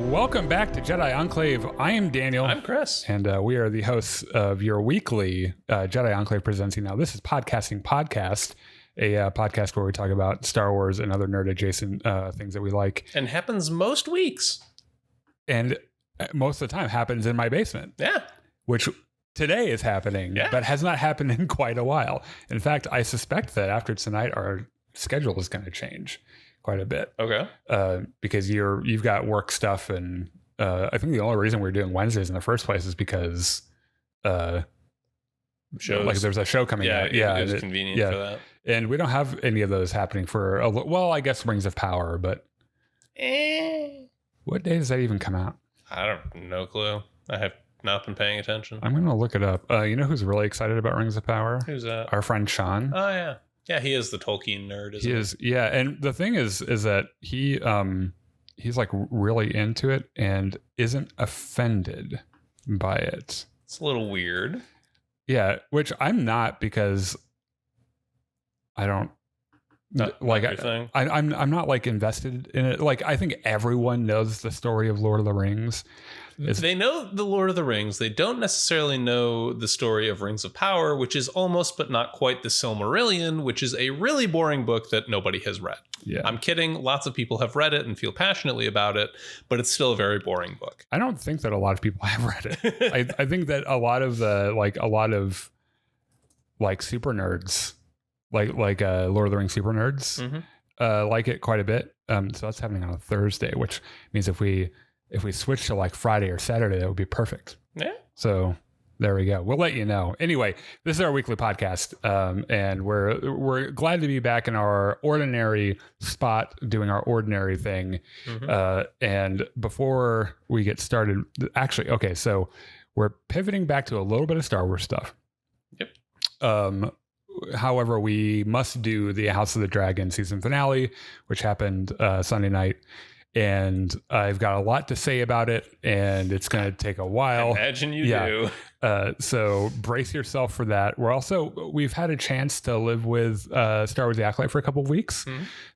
Welcome back to Jedi Enclave. I am Daniel. I'm Chris. And we are the hosts of your weekly Jedi Enclave Presenting. Now, this is Podcasting Podcast, a podcast where we talk about Star Wars and other nerd-adjacent things that we like. And happens most weeks. And most of the time happens in my basement. Yeah. Which today is happening, but has not happened in quite a while. In fact, I suspect that after tonight, our schedule is going to change quite a bit. Okay. Because you've got work stuff, and I think the only reason we're doing Wednesdays in the first place is because shows. Like there's a show coming out. Yeah, it was convenient for that. And we don't have any of those happening for I guess Rings of Power, but what day does that even come out? I don't no clue. I have not been paying attention. I'm gonna look it up. You know who's really excited about Rings of Power? Who's that? Our friend Sean. Oh yeah. Yeah, he is the Tolkien nerd, isn't he? He is, yeah. And the thing is that he's like really into it and isn't offended by it. It's a little weird. Yeah, which I'm not, because I don't I'm not like invested in it. Like, I think everyone knows the story of Lord of the Rings. They know the Lord of the Rings. They don't necessarily know the story of Rings of Power, which is almost but not quite the Silmarillion, which is a really boring book that nobody has read. Yeah. I'm kidding. Lots of people have read it and feel passionately about it, but it's still a very boring book. I don't think that a lot of people have read it. I think that a lot of super nerds, like Lord of the Rings super nerds, like it quite a bit. So that's happening on a Thursday, which means if we switch to like Friday or Saturday, that would be perfect. Yeah. So there we go. We'll let you know. Anyway, this is our weekly podcast, and we're glad to be back in our ordinary spot doing our ordinary thing. And before we get started, actually, okay, so we're pivoting back to a little bit of Star Wars stuff. Yep. However, we must do the House of the Dragon season finale, which happened Sunday night. And I've got a lot to say about it, and it's going to take a while. Imagine you do. So brace yourself for that. We've had a chance to live with Star Wars: The Acolyte for a couple of weeks.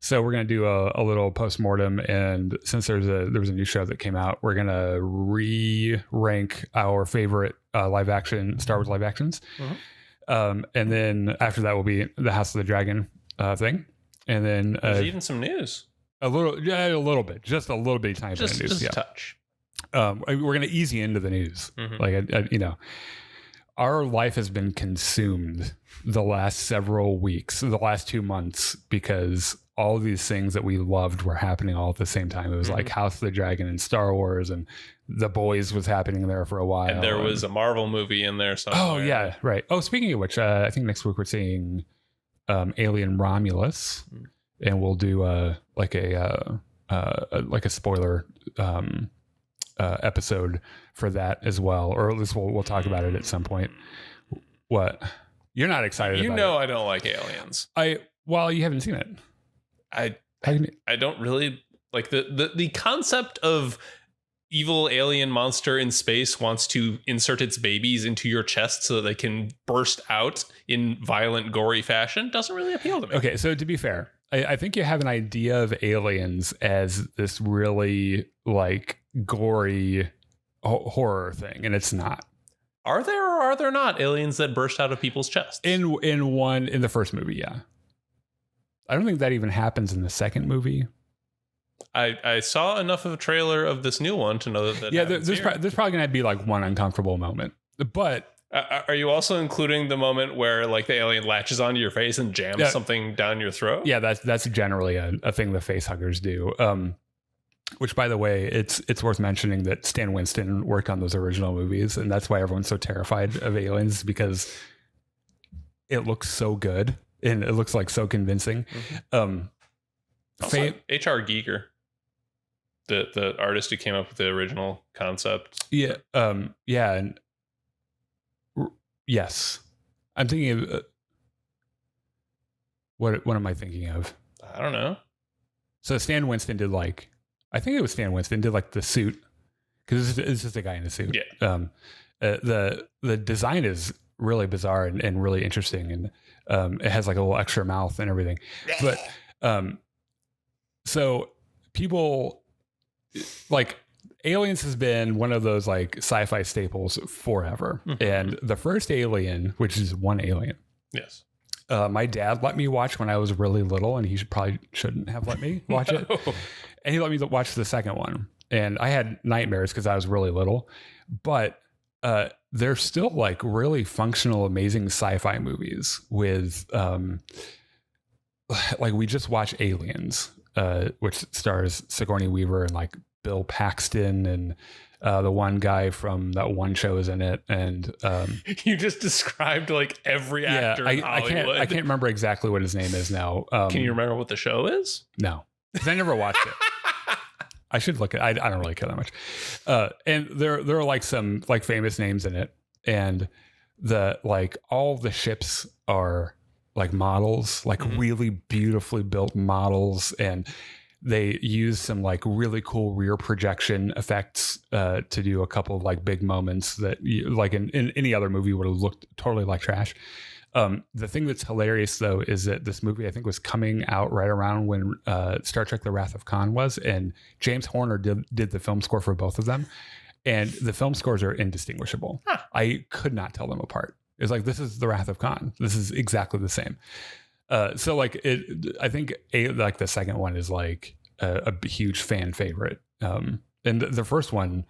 So we're going to do a little post-mortem. And since there was a new show that came out, we're going to re-rank our favorite live action Star Wars live actions. And then after that will be the House of the Dragon thing. And then there's even some news. A little bit, just a little bit, tiny bit of news. Just a touch. We're going to ease you into the news. Our life has been consumed the last several weeks, the last 2 months, because all of these things that we loved were happening all at the same time. It was like House of the Dragon and Star Wars, and The Boys was happening there for a while. And there was a Marvel movie in there somewhere. Oh, yeah, right. Oh, speaking of which, I think next week we're seeing Alien Romulus. And we'll do a spoiler episode for that as well, or at least we'll talk about it at some point. What? You're not excited about it? You know I don't like aliens. You haven't seen it. I don't really like the concept of evil alien monster in space wants to insert its babies into your chest so that they can burst out in violent, gory fashion. Doesn't really appeal to me. Okay, so to be fair, I think you have an idea of aliens as this really like gory horror thing, and it's not. Are there or are there not aliens that burst out of people's chests? In the first movie, yeah. I don't think that even happens in the second movie. I saw enough of a trailer of this new one to know that. Yeah, there's probably going to be like one uncomfortable moment, but. Are you also including the moment where like the alien latches onto your face and jams something down your throat? Yeah, that's generally a thing the face huggers do. Which, by the way, it's worth mentioning that Stan Winston worked on those original movies, and that's why everyone's so terrified of aliens, because it looks so good and it looks like so convincing. H.R. Giger, the artist who came up with the original concept. Yeah, and. Yes, I'm thinking of what am I thinking of? I don't know. So Stan Winston did the suit, because it's just a guy in a suit. Yeah. The design is really bizarre and really interesting, and it has like a little extra mouth and everything. But so people like Aliens has been one of those like sci-fi staples forever. And the first Alien, which is one alien. Yes. My dad let me watch when I was really little, and he shouldn't have let me watch it. And he let me watch the second one. And I had nightmares because I was really little. But they're still like really functional, amazing sci-fi movies with like we just watched Aliens, which stars Sigourney Weaver and like Bill Paxton and the one guy from that one show is in it. And you just described like every actor in Hollywood. I can't remember exactly what his name is now. Can you remember what the show is? No, because I never watched it. I should look at. I don't really care that much. And there are like some like famous names in it, and the like all the ships are like models, like really beautifully built models, and they use some like really cool rear projection effects to do a couple of like big moments that you, like in any other movie would have looked totally like trash. The thing that's hilarious though is that this movie I think was coming out right around when Star Trek: The Wrath of Khan was, and James Horner did the film score for both of them, and the film scores are indistinguishable. I could not tell them apart. It's like, this is The Wrath of Khan. This is exactly the same. So like I think like the second one is like a huge fan favorite, and the first one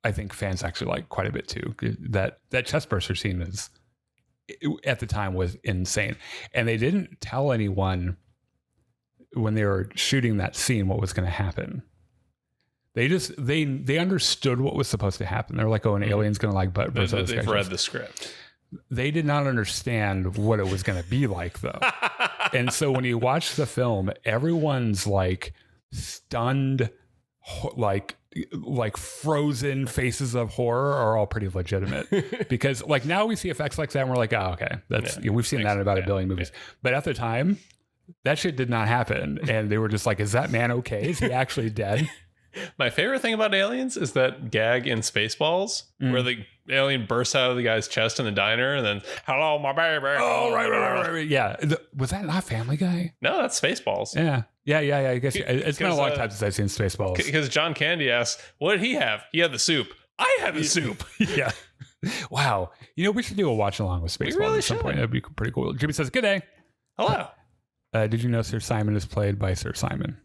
I think fans actually like quite a bit too. That chestburster scene is, at the time, was insane, and they didn't tell anyone when they were shooting that scene what was going to happen. They just they understood what was supposed to happen. They're like, oh, an alien's going to like butt burst. They've read the script. They did not understand what it was going to be like though. And so when you watch the film, everyone's like stunned, like frozen faces of horror are all pretty legitimate, because like now we see effects like that and we're like, oh, okay, that's we've seen that in about a billion movies. But at the time, that shit did not happen, and they were just like, is that man okay? Is he actually dead? My favorite thing about Aliens is that gag in Spaceballs where the alien bursts out of the guy's chest in the diner and then, hello, my baby. Oh, right. Yeah. Was that not Family Guy? No, that's Spaceballs. Yeah. I guess it's been a long time since I've seen Spaceballs. Because John Candy asks, what did he have? He had the soup. I had the soup. Yeah. Wow. We should do a watch along with Spaceballs really at some point. That'd be pretty cool. Jimmy says, good day. Hello. Did you know Sir Simon is played by Sir Simon?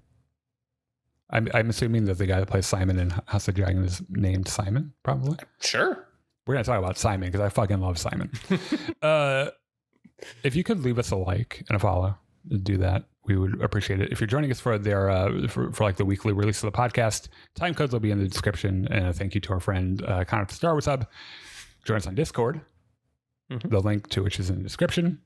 I'm assuming that the guy that plays Simon in House of the Dragon is named Simon, probably. Sure. We're going to talk about Simon because I fucking love Simon. If you could leave us a like and a follow, do that. We would appreciate it. If you're joining us for like the weekly release of the podcast, time codes will be in the description. And a thank you to our friend Connor at the Star Wars Hub. Join us on Discord. The link to which is in the description.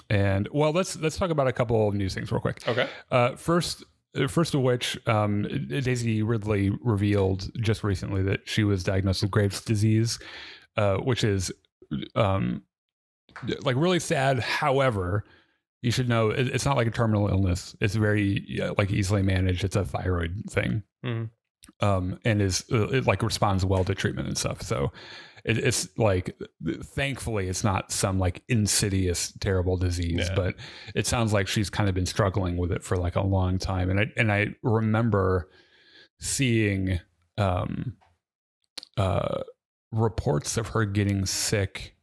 And well, let's talk about a couple of news things real quick. Okay. First of which, Daisy Ridley revealed just recently that she was diagnosed with Graves' disease, which is like really sad. However, you should know it's not like a terminal illness. It's very like easily managed. It's a thyroid thing, and it like responds well to treatment and stuff. So it's like, thankfully it's not some like insidious terrible disease, but it sounds like she's kind of been struggling with it for like a long time. And I remember seeing reports of her getting sick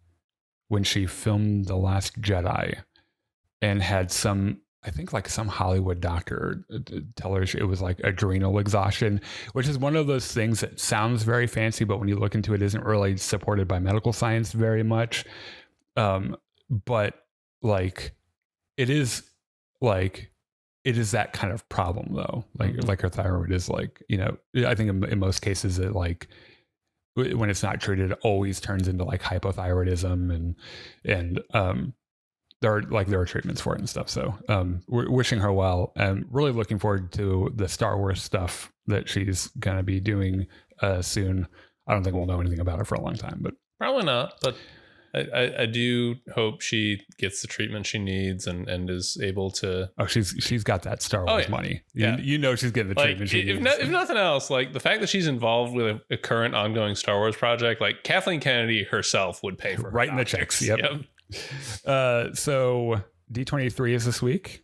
when she filmed The Last Jedi, and had some Hollywood doctor tell her it was like adrenal exhaustion, which is one of those things that sounds very fancy, but when you look into it, isn't really supported by medical science very much. But like, it is that kind of problem though. Like her thyroid is like, I think in most cases it like, when it's not treated, it always turns into like hypothyroidism and there are treatments for it and stuff. So we're wishing her well, and really looking forward to the Star Wars stuff that she's going to be doing soon. I don't think we'll know anything about it for a long time, but probably not. But I do hope she gets the treatment she needs and is able to. Oh, she's got that Star Wars money. She's getting the treatment she needs. If nothing else, like the fact that she's involved with a current ongoing Star Wars project, like Kathleen Kennedy herself would pay for writing the checks. Yep. So D23 is this week.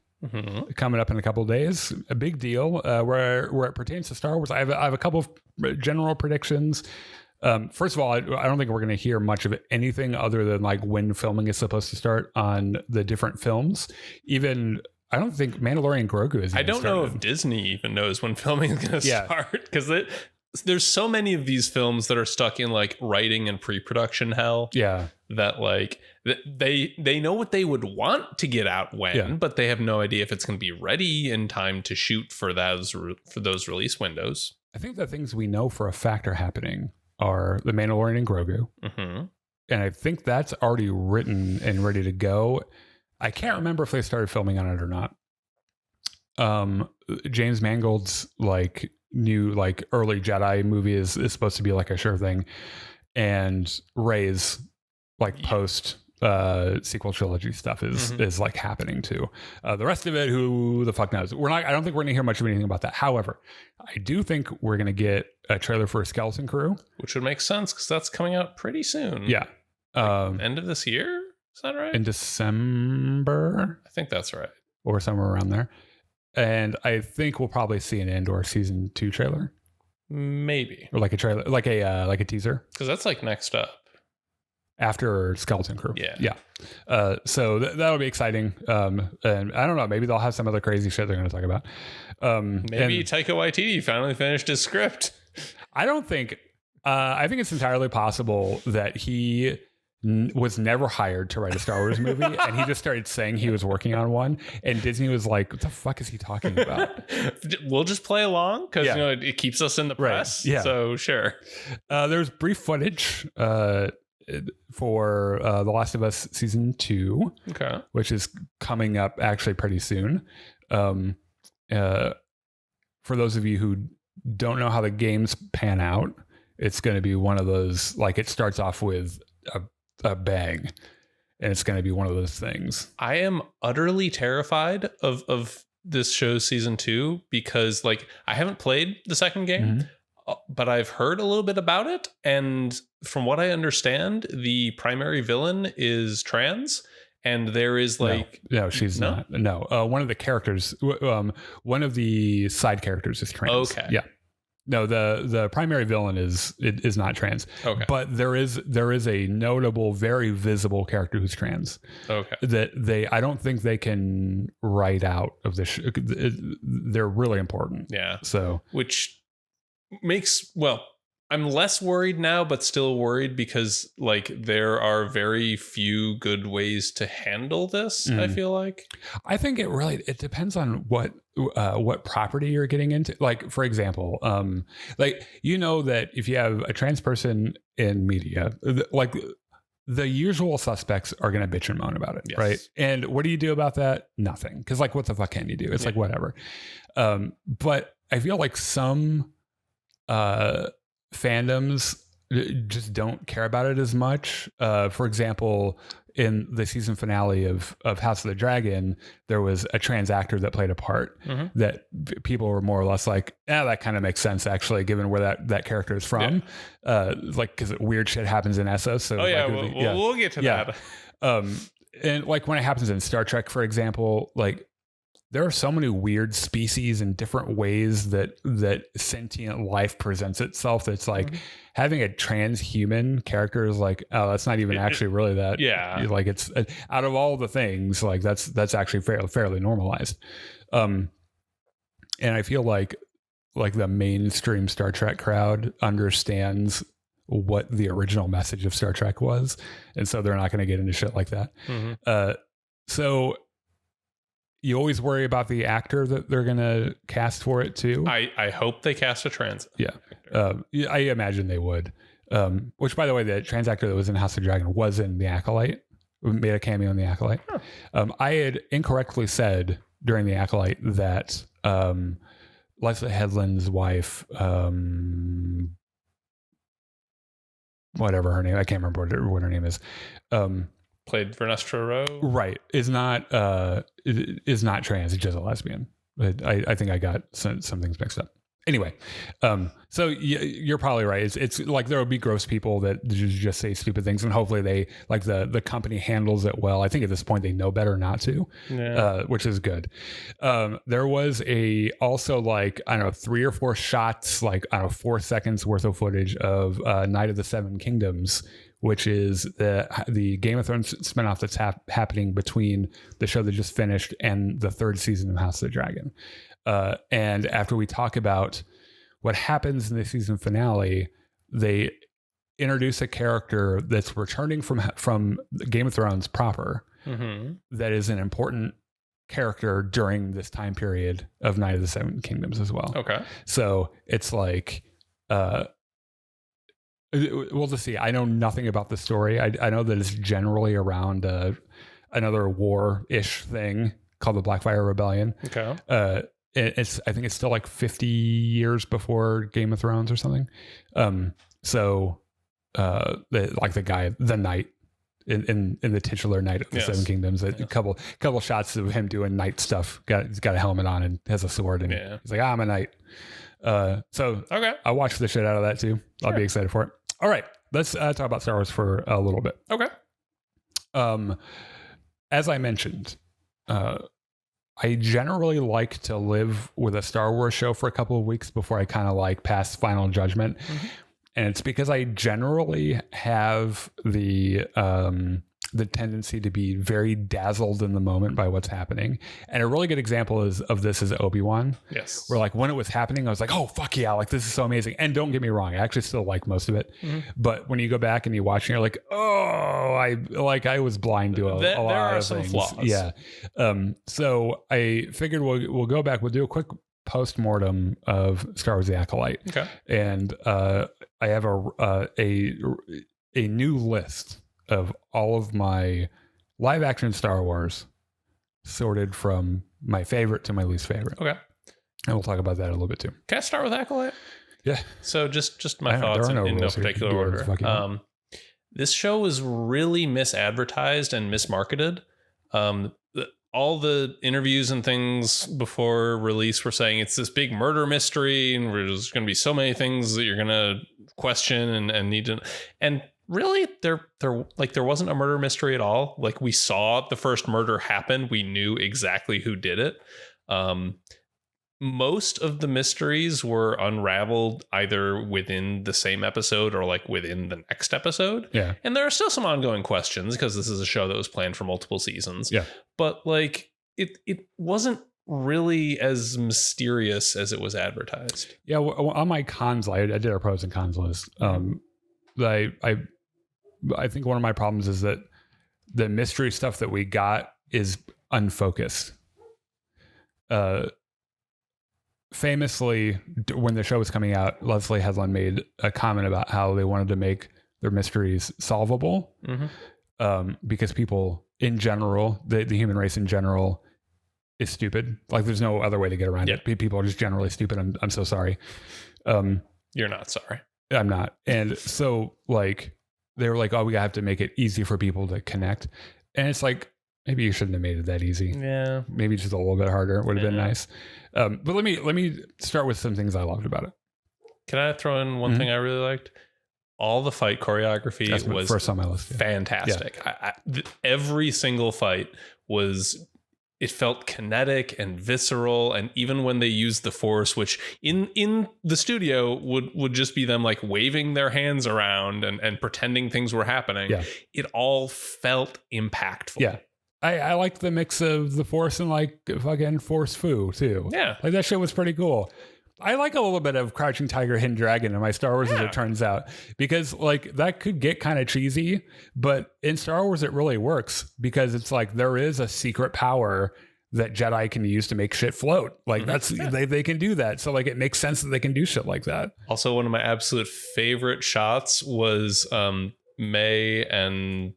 coming up in a couple of days. A big deal where it pertains to Star Wars. I have a couple of general predictions. First of all, I don't think we're going to hear much of anything other than like when filming is supposed to start on the different films. Even I don't think Mandalorian Grogu is. I don't know if Disney even knows when filming is going to start, because there's so many of these films that are stuck in like writing and pre-production hell. Yeah, that like they know what they would want to get out when, but they have no idea if it's going to be ready in time to shoot for those release windows. I think the things we know for a fact are happening are the Mandalorian and Grogu, and I think that's already written and ready to go. I can't remember if they started filming on it or not. James Mangold's like new like early Jedi movie is supposed to be like a sure thing, and Rey's like post sequel trilogy stuff is like happening too. The rest of it, who the fuck knows? I don't think we're gonna hear much of anything about that. However, I do think we're gonna get a trailer for Skeleton Crew, which would make sense because that's coming out pretty soon. Yeah, end of this year. Is that right? In December, I think that's right, or somewhere around there. And I think we'll probably see an Andor season 2 trailer, maybe, or like a trailer, like a teaser, because that's like next up after Skeleton Crew. Yeah. So that'll be exciting. And I don't know, maybe they'll have some other crazy shit they're going to talk about. Maybe Taika Waititi finally finished his script. I don't think. I think it's entirely possible that he was never hired to write a Star Wars movie, and he just started saying he was working on one, and Disney was like, what the fuck is he talking about? We'll just play along because it keeps us in the press. Right. Yeah. So sure. There's brief footage for The Last of Us season 2, which is coming up actually pretty soon. For those of you who don't know how the games pan out, it's going to be one of those, like, it starts off with a bang, and it's going to be one of those things. I am utterly terrified of this show's season 2 because, like, I haven't played the second game, but I've heard a little bit about it, and from what I understand, the primary villain is trans, and there is like no she's not. No, one of the characters, one of the side characters is trans. Okay, yeah. No, the primary villain is not trans. Okay. But there is a notable, very visible character who's trans. Okay. That I don't think they can write out of this. They're really important. Yeah. So which makes, well, I'm less worried now, but still worried because like there are very few good ways to handle this. I feel like. I think it depends on what property you're getting into. Like, for example, like, you know, that if you have a trans person in media, like the usual suspects are going to bitch and moan about it. Yes. Right. And what do you do about that? Nothing. Because like, what the fuck can you do? It's like, whatever. But I feel like some fandoms just don't care about it as much. For example, in the season finale of House of the Dragon, there was a trans actor that played a part that people were more or less like, that kind of makes sense actually, given where that character is from. Like, because weird shit happens in Essos. So we'll get to that. And like when it happens in Star Trek, for example, like there are so many weird species and different ways that sentient life presents itself. That's like having a transhuman character is like, oh, that's not even actually really that. Yeah. Like it's out of all the things, like that's actually fairly normalized. And I feel like the mainstream Star Trek crowd understands what the original message of Star Trek was. And so they're not going to get into shit like that. So you always worry about the actor that they're going to cast for it too. I hope they cast a trans actor. I imagine they would. Which, by the way, the trans actor that was in House of Dragon was in The Acolyte, made a cameo in The Acolyte. I had incorrectly said during The Acolyte that Leslie Headland's wife, whatever her name, I can't remember what her name is, played Vernestra Rowe, right, is not trans. It's just a lesbian. But I think I got some things mixed up. Anyway, so you're probably right. It's like there will be gross people that just say stupid things, and hopefully they like the company handles it well. I think at this point they know better not to, which is good. There was also like, I don't know, 3 or 4 shots, like, I don't know, 4 seconds worth of footage of Night of the Seven Kingdoms, which is the Game of Thrones spinoff that's happening between the show that just finished and the 3rd season of House of the Dragon. And after we talk about what happens in the season finale, they introduce a character that's returning from Game of Thrones proper, that is an important character during this time period of Night of the Seven Kingdoms as well. Okay. So it's like, we'll just see. I know nothing about the story. I know that it's generally around another war-ish thing called the Blackfire Rebellion. Okay. I think it's still like 50 years before Game of Thrones or something. So like the knight in the titular Knight of the Seven Kingdoms, a couple shots of him doing knight stuff. He's got a helmet on and has a sword, and he's like, I'm a knight. So okay, I watched the shit out of that too. I'll be excited for it. All right, let's talk about Star Wars for a little bit. Okay. As I mentioned, I generally like to live with a Star Wars show for a couple of weeks before I kind of like pass final judgment. And it's because I generally have the tendency to be very dazzled in the moment by what's happening. And a really good example of this is Obi-Wan. Yes. Where like when it was happening, I was like, oh, fuck yeah, like this is so amazing. And don't get me wrong, I actually still like most of it. But when you go back and you watch, and you're like, oh, I was blind to a lot there are of some things. flaws. Yeah. So I figured we'll go back. We'll do a quick post-mortem of Star Wars: The Acolyte. Okay. And I have a new list of all of my live action Star Wars sorted from my favorite to my least favorite. Okay. And we'll talk about that a little bit too. Can I start with Acolyte? Yeah. So just my thoughts in no particular order. This show was really misadvertised and mismarketed. All the interviews and things before release were saying it's this big murder mystery, and there's going to be so many things that you're going to question and need to. And really, there wasn't a murder mystery at all. Like, we saw the first murder happen. We knew exactly who did it. Most of the mysteries were unraveled either within the same episode or like within the next episode. Yeah. And there are still some ongoing questions because this is a show that was planned for multiple seasons. Yeah. But like it wasn't really as mysterious as it was advertised. Yeah. Well, on my cons, I did a pros and cons list. I think one of my problems is that the mystery stuff that we got is unfocused. Famously, when the show was coming out, Leslie Headland made a comment about how they wanted to make their mysteries solvable, because people in general, the human race in general, is stupid. Like, there's no other way to get around it. People are just generally stupid. I'm so sorry. You're not sorry. I'm not. And so, like, they were like, oh, we have to make it easy for people to connect. And it's like, maybe you shouldn't have made it that easy. Yeah. Maybe just a little bit harder would have been nice. But let me start with some things I loved about it. Can I throw in one thing I really liked? All the fight choreography was first on my list. Fantastic. Yeah. Every single fight it felt kinetic and visceral, and even when they used the Force, which in the studio would just be them like waving their hands around and pretending things were happening, it all felt impactful. Yeah. I liked the mix of the Force and like fucking Force Foo too. Yeah. Like, that shit was pretty cool. I like a little bit of Crouching Tiger, Hidden Dragon in my Star Wars, as it turns out, because like that could get kind of cheesy, but in Star Wars it really works because it's like there is a secret power that Jedi can use to make shit float. Like they can do that. So like it makes sense that they can do shit like that. Also, one of my absolute favorite shots was May and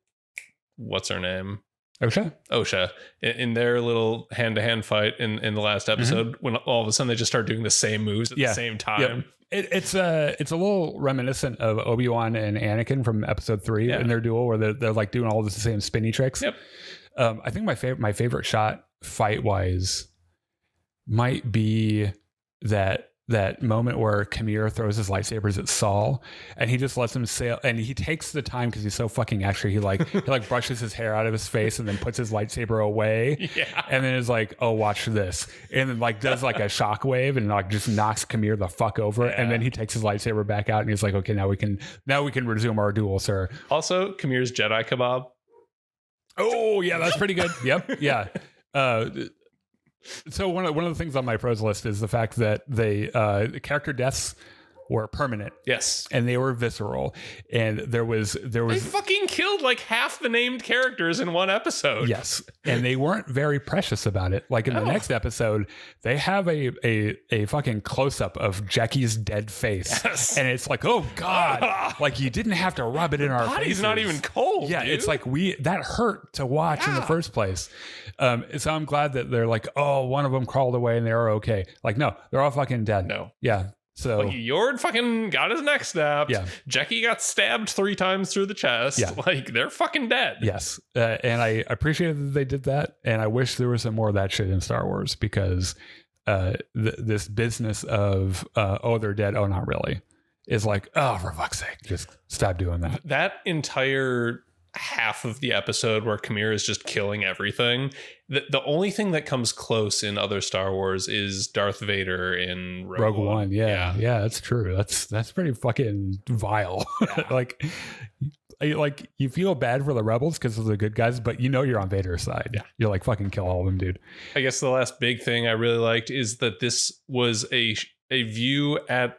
what's her name? Osha in their little hand-to-hand fight in the last episode, when all of a sudden they just start doing the same moves at the same time. It's a little reminiscent of Obi-Wan and Anakin from episode 3 in their duel, where they're like doing all the same spinny tricks. I think my favorite shot fight wise might be that that moment where Kamir throws his lightsabers at Saul and he just lets him sail, and he takes the time because he's so fucking extra. He like brushes his hair out of his face and then puts his lightsaber away. Yeah. And then is like, oh, watch this. And then like does like a shockwave and like just knocks Kamir the fuck over. Yeah. And then he takes his lightsaber back out and he's like, okay, now we can resume our duel, sir. Also, Kamir's Jedi kebab. Oh yeah, that's pretty good. Yep. Yeah. So one of the things on my pros list is the fact that the character deaths were permanent. Yes. And they were visceral. And there was they fucking killed like half the named characters in one episode. Yes. And they weren't very precious about it. Like in the next episode, they have a fucking close-up of Jackie's dead face. Yes. And it's like, oh God. Like you didn't have to rub it in our faces. Body's not even cold. Yeah, dude. it's like that hurt to watch in the first place. So I'm glad that they're like, oh, one of them crawled away and they were okay. Like, no, they're all fucking dead. No. Yeah. So like, Yord fucking got his neck snapped. Yeah. Jackie got stabbed 3 times through the chest. Yeah. Like they're fucking dead. Yes. And I appreciate that they did that. And I wish there was some more of that shit in Star Wars because this business of, oh, they're dead. Oh, not really. Is like, oh, for fuck's sake, just stop doing that. That entire half of the episode where Kamir is just killing everything. The only thing that comes close in other Star Wars is Darth Vader in Rogue One. Yeah, that's true. That's pretty fucking vile. Yeah. like you feel bad for the rebels because of the good guys, but you know you're on Vader's side. Yeah. You're like, fucking kill all of them, dude. I guess the last big thing I really liked is that this was a view at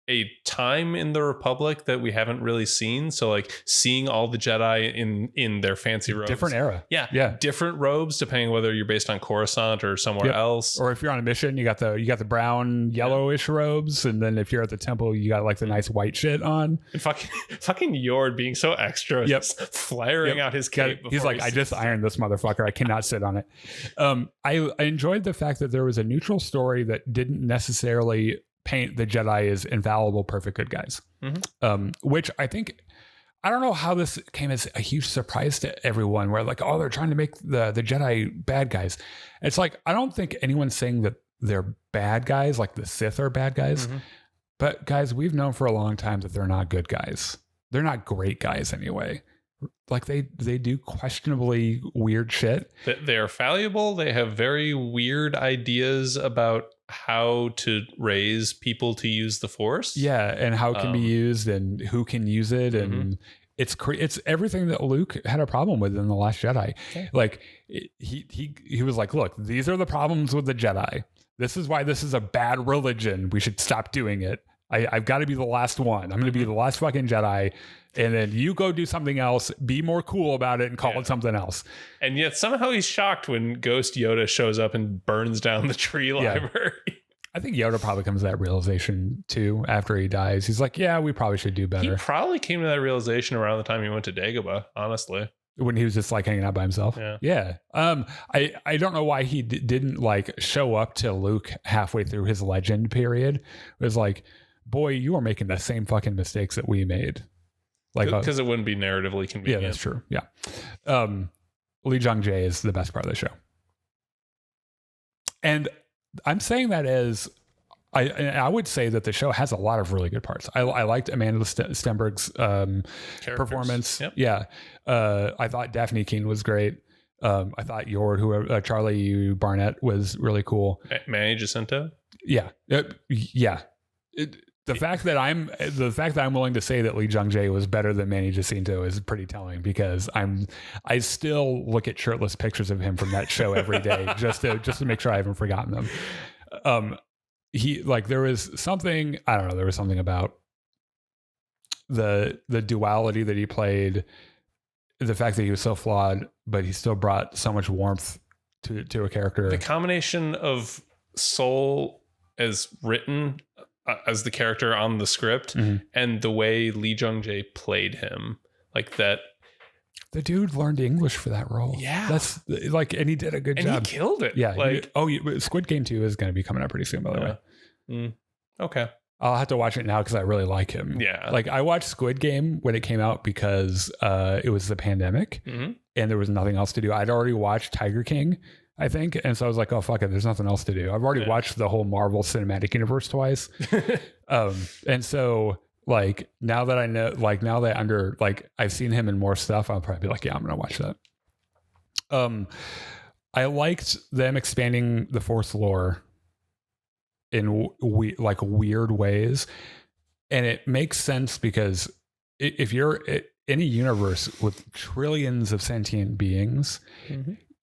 a time in the Republic that we haven't really seen. So like seeing all the Jedi in their fancy robes. Different era. Yeah. Different robes depending whether you're based on Coruscant or somewhere else. Or if you're on a mission, you got the brown, yellowish robes. And then if you're at the temple, you got like the nice white shit on. And fucking Yord being so extra. Yep. Flaring out his cape. He's like, I just ironed this motherfucker. I cannot sit on it. I enjoyed the fact that there was a neutral story that didn't necessarily paint the Jedi as infallible, perfect good guys. Mm-hmm. Which I think, I don't know how this came as a huge surprise to everyone where like, oh, they're trying to make the Jedi bad guys. It's like, I don't think anyone's saying that they're bad guys, like the Sith are bad guys. Mm-hmm. But guys, we've known for a long time that they're not good guys. They're not great guys anyway. Like they do questionably weird shit. They're fallible. They have very weird ideas about how to raise people to use the Force. Yeah, and how it can be used and who can use it. And it's everything that Luke had a problem with in The Last Jedi. Okay. Like he was like, look, these are the problems with the Jedi. This is why this is a bad religion. We should stop doing it. I've got to be the last one. I'm going to be the last fucking Jedi. And then you go do something else, be more cool about it and call it something else. And yet somehow he's shocked when Ghost Yoda shows up and burns down the tree library. I think Yoda probably comes to that realization too after he dies. He's like, yeah, we probably should do better. He probably came to that realization around the time he went to Dagobah, honestly. When he was just like hanging out by himself. Yeah. I don't know why he didn't like show up to Luke halfway through his legend period. It was like, boy, you are making the same fucking mistakes that we made. Like, because it wouldn't be narratively convenient. Yeah, that's true. Yeah. Lee Jung-jae is the best part of the show. And I'm saying that as I would say that the show has a lot of really good parts. I liked Amanda Stenberg's performance. Yep. Yeah. I thought Daphne Keane was great. I thought Charlie Barnett was really cool. Manny Jacinto? Yeah. Yeah. The fact that I'm willing to say that Lee Jung-jae was better than Manny Jacinto is pretty telling because I still look at shirtless pictures of him from that show every day just to make sure I haven't forgotten them. There was something about the duality that he played, the fact that he was so flawed, but he still brought so much warmth to a character. The combination of Soul as written as the character on the script and the way Lee Jung-jae played him, like that. The dude learned English for that role. Yeah. That's like, and he did a good job. And he killed it. Yeah. Squid Game 2 is going to be coming out pretty soon, by the way. Okay. I'll have to watch it now because I really like him. Yeah. Like I watched Squid Game when it came out because it was the pandemic and there was nothing else to do. I'd already watched Tiger King. I think. And so I was like, oh, fuck it. There's nothing else to do. I've already watched the whole Marvel Cinematic Universe twice. And so like, now that I know, like now that I've seen him in more stuff, I'll probably be like, yeah, I'm going to watch that. I liked them expanding the Force lore in weird ways. And it makes sense because if you're in a universe with trillions of sentient beings,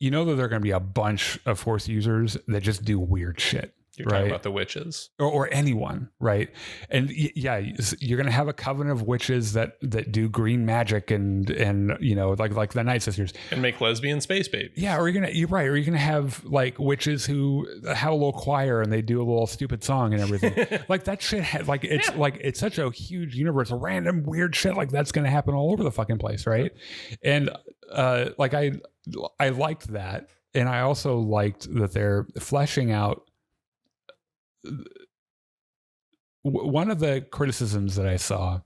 you know that there are going to be a bunch of Force users that just do weird shit. You're talking about the witches or anyone, right? And yeah, you're going to have a coven of witches that do green magic and you know, like the Night Sisters, and make lesbian space babies. Yeah, or you're right. Or you're going to have like witches who have a little choir and they do a little stupid song and everything. Like that shit, it's such a huge universe. Random weird shit like that's going to happen all over the fucking place, right? And like I liked that, and I also liked that they're fleshing out. One of the criticisms that I saw,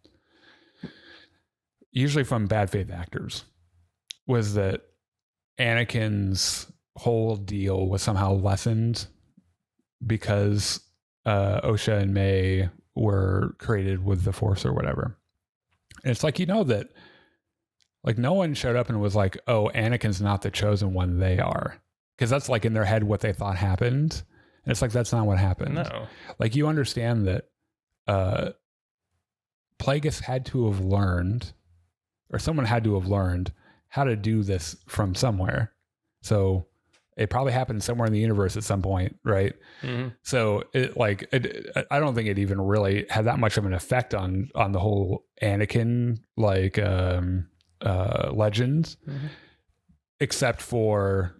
usually from bad faith actors, was that Anakin's whole deal was somehow lessened because Osha and May were created with the Force or whatever. And it's like, you know, that like no one showed up and was like, oh, Anakin's not the chosen one, they are. Because that's like in their head what they thought happened. And it's like, that's not what happened. No. Like you understand that Plagueis had to have learned, or someone had to have learned how to do this from somewhere. So it probably happened somewhere in the universe at some point, right? Mm-hmm. So I don't think it even really had that much of an effect on the whole Anakin legend, except for,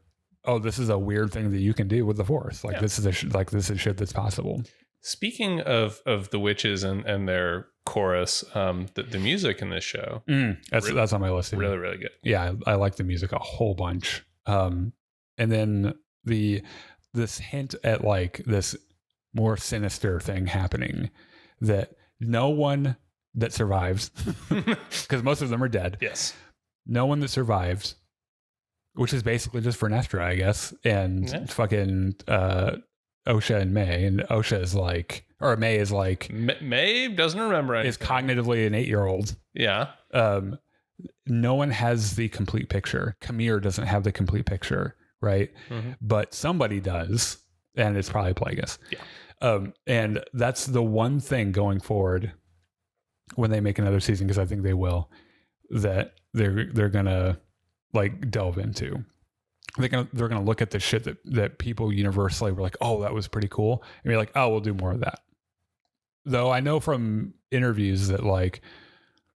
oh, this is a weird thing that you can do with the Force. Like this is shit that's possible. Speaking of the witches and their chorus, the music in this show, that's on my list. Really, really good. Yeah, I like the music a whole bunch. And then this hint at like this more sinister thing happening that no one that survives, because most of them are dead. Yes, no one that survived. Which is basically just for Nestra, I guess, and fucking Osha and May, and Osha is like, or May is like, May doesn't remember anything. Is cognitively an 8-year-old. Yeah. No one has the complete picture. Kamir doesn't have the complete picture, right? Mm-hmm. But somebody does, and it's probably Plagueis. Yeah. And that's the one thing going forward when they make another season, because I think they will, that they're gonna like delve into. They're gonna look at the shit that people universally were like, oh, that was pretty cool, and be like, oh, we'll do more of that. Though I know from interviews that like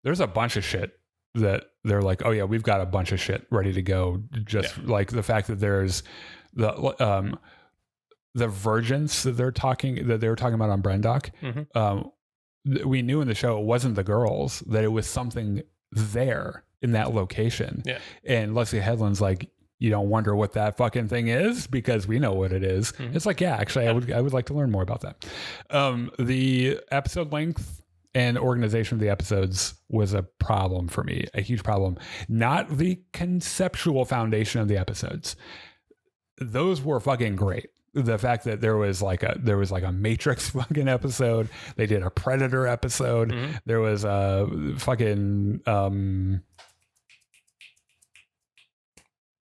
there's a bunch of shit that they're like, oh yeah, we've got a bunch of shit ready to go. Just like the fact that there's the vergence that they were talking about on Brendock. Mm-hmm. We knew in the show it wasn't the girls, that it was something there in that location. Yeah. And Leslie Headland's like, you don't wonder what that fucking thing is because we know what it is. Mm-hmm. It's like, yeah, actually, I would like to learn more about that. The episode length and organization of the episodes was a problem for me, a huge problem. Not the conceptual foundation of the episodes. Those were fucking great. The fact that there was like a Matrix fucking episode. They did a Predator episode. Mm-hmm. There was a fucking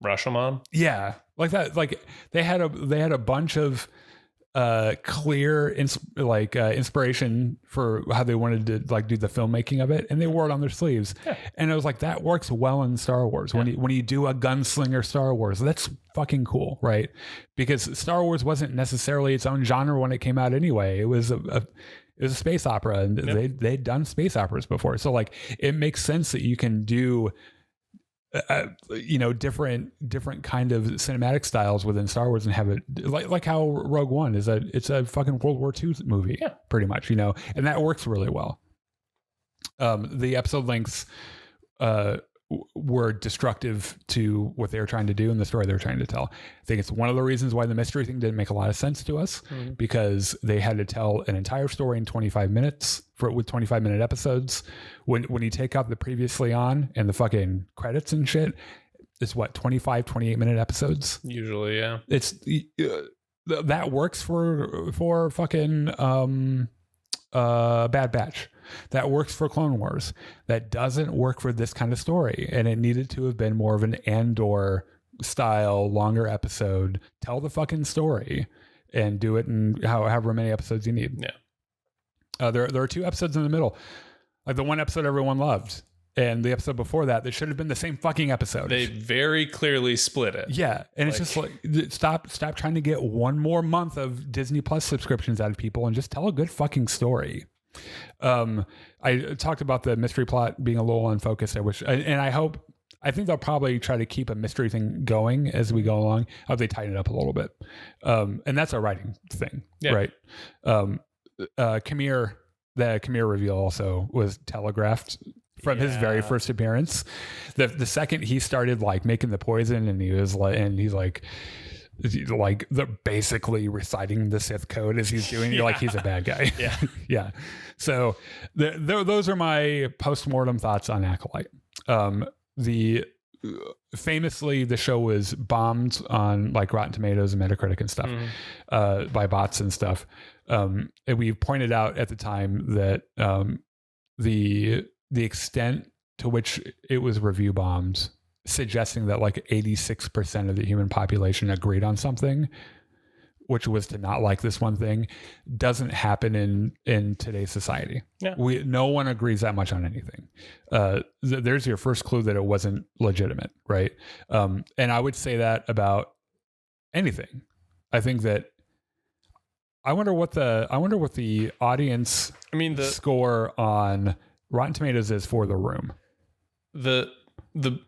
Rashomon. Yeah, like that. Like they had a bunch of clear inspiration for how they wanted to like do the filmmaking of it, and they wore it on their sleeves. Yeah. And I was like, that works well in Star Wars. Yeah. When you do a gunslinger Star Wars, that's fucking cool, right? Because Star Wars wasn't necessarily its own genre when it came out anyway. It was a space opera, and they'd done space operas before. So like it makes sense that you can do different kind of cinematic styles within Star Wars and have it like how Rogue One is it's a fucking World War II movie, pretty much, and that works really well. The episode lengths were destructive to what they were trying to do and the story they were trying to tell. I think it's one of the reasons why the mystery thing didn't make a lot of sense to us, because they had to tell an entire story in 25 minutes with 25-minute episodes. When you take out the previously on and the fucking credits and shit, it's what, 25, 28-minute episodes Usually, yeah. It's that works for fucking Bad Batch. That works for Clone Wars. That doesn't work for this kind of story, and it needed to have been more of an Andor style, longer episode. Tell the fucking story and do it in however many episodes you need. Yeah. There are 2 episodes in the middle, like the one episode everyone loved, and the episode before that should have been the same fucking episode. They very clearly split it. Yeah, and it's just like, stop trying to get one more month of Disney Plus subscriptions out of people and just tell a good fucking story. I talked about the mystery plot being a little unfocused. I think they'll probably try to keep a mystery thing going as we go along. I hope they tighten it up a little bit. And that's a writing thing, right? Kamir, the Kamir reveal also was telegraphed from his very first appearance. The second he started like making the poison, and he's like basically reciting the Sith code as he's doing. You're like, he's a bad guy. Yeah. Yeah. So those are my post-mortem thoughts on Acolyte. Famously, the show was bombed on like Rotten Tomatoes and Metacritic and stuff by bots and stuff. And we pointed out at the time that the extent to which it was review bombed, suggesting that like 86% of the human population agreed on something, which was to not like this one thing, doesn't happen in today's society. Yeah. No one agrees that much on anything. There's your first clue that it wasn't legitimate, right? And I would say that about anything. I think that I wonder what the audience score on Rotten Tomatoes is for The Room. The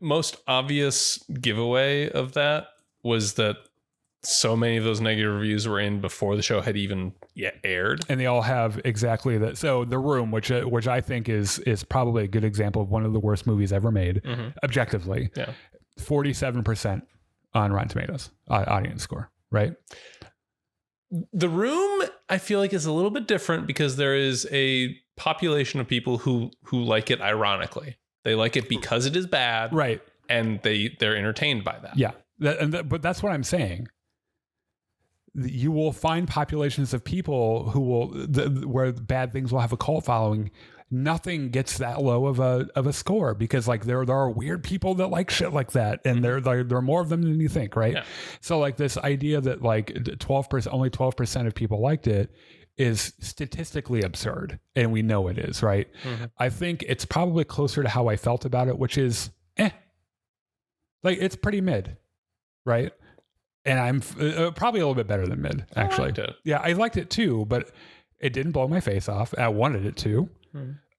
most obvious giveaway of that was that so many of those negative reviews were in before the show had even yet aired, and they all have exactly that. So The Room, which I think is probably a good example of one of the worst movies ever made, objectively. 47% on Rotten Tomatoes audience score, right? The Room, I feel like, is a little bit different because there is a population of people who like it ironically. They like it because it is bad, right? And they're entertained by that. Yeah, but that's what I'm saying. You will find populations of people who will where bad things will have a cult following. Nothing gets that low of a score because like there are weird people that like shit like that, and there are more of them than you think, right? Yeah. So like this idea that like 12%, only 12% of people liked it, is statistically absurd, and we know it is, right? I think it's probably closer to how I felt about it, which is like it's pretty mid, right? And I'm probably a little bit better than mid, actually. I liked it. Yeah, I liked it too, but it didn't blow my face off. I wanted it to,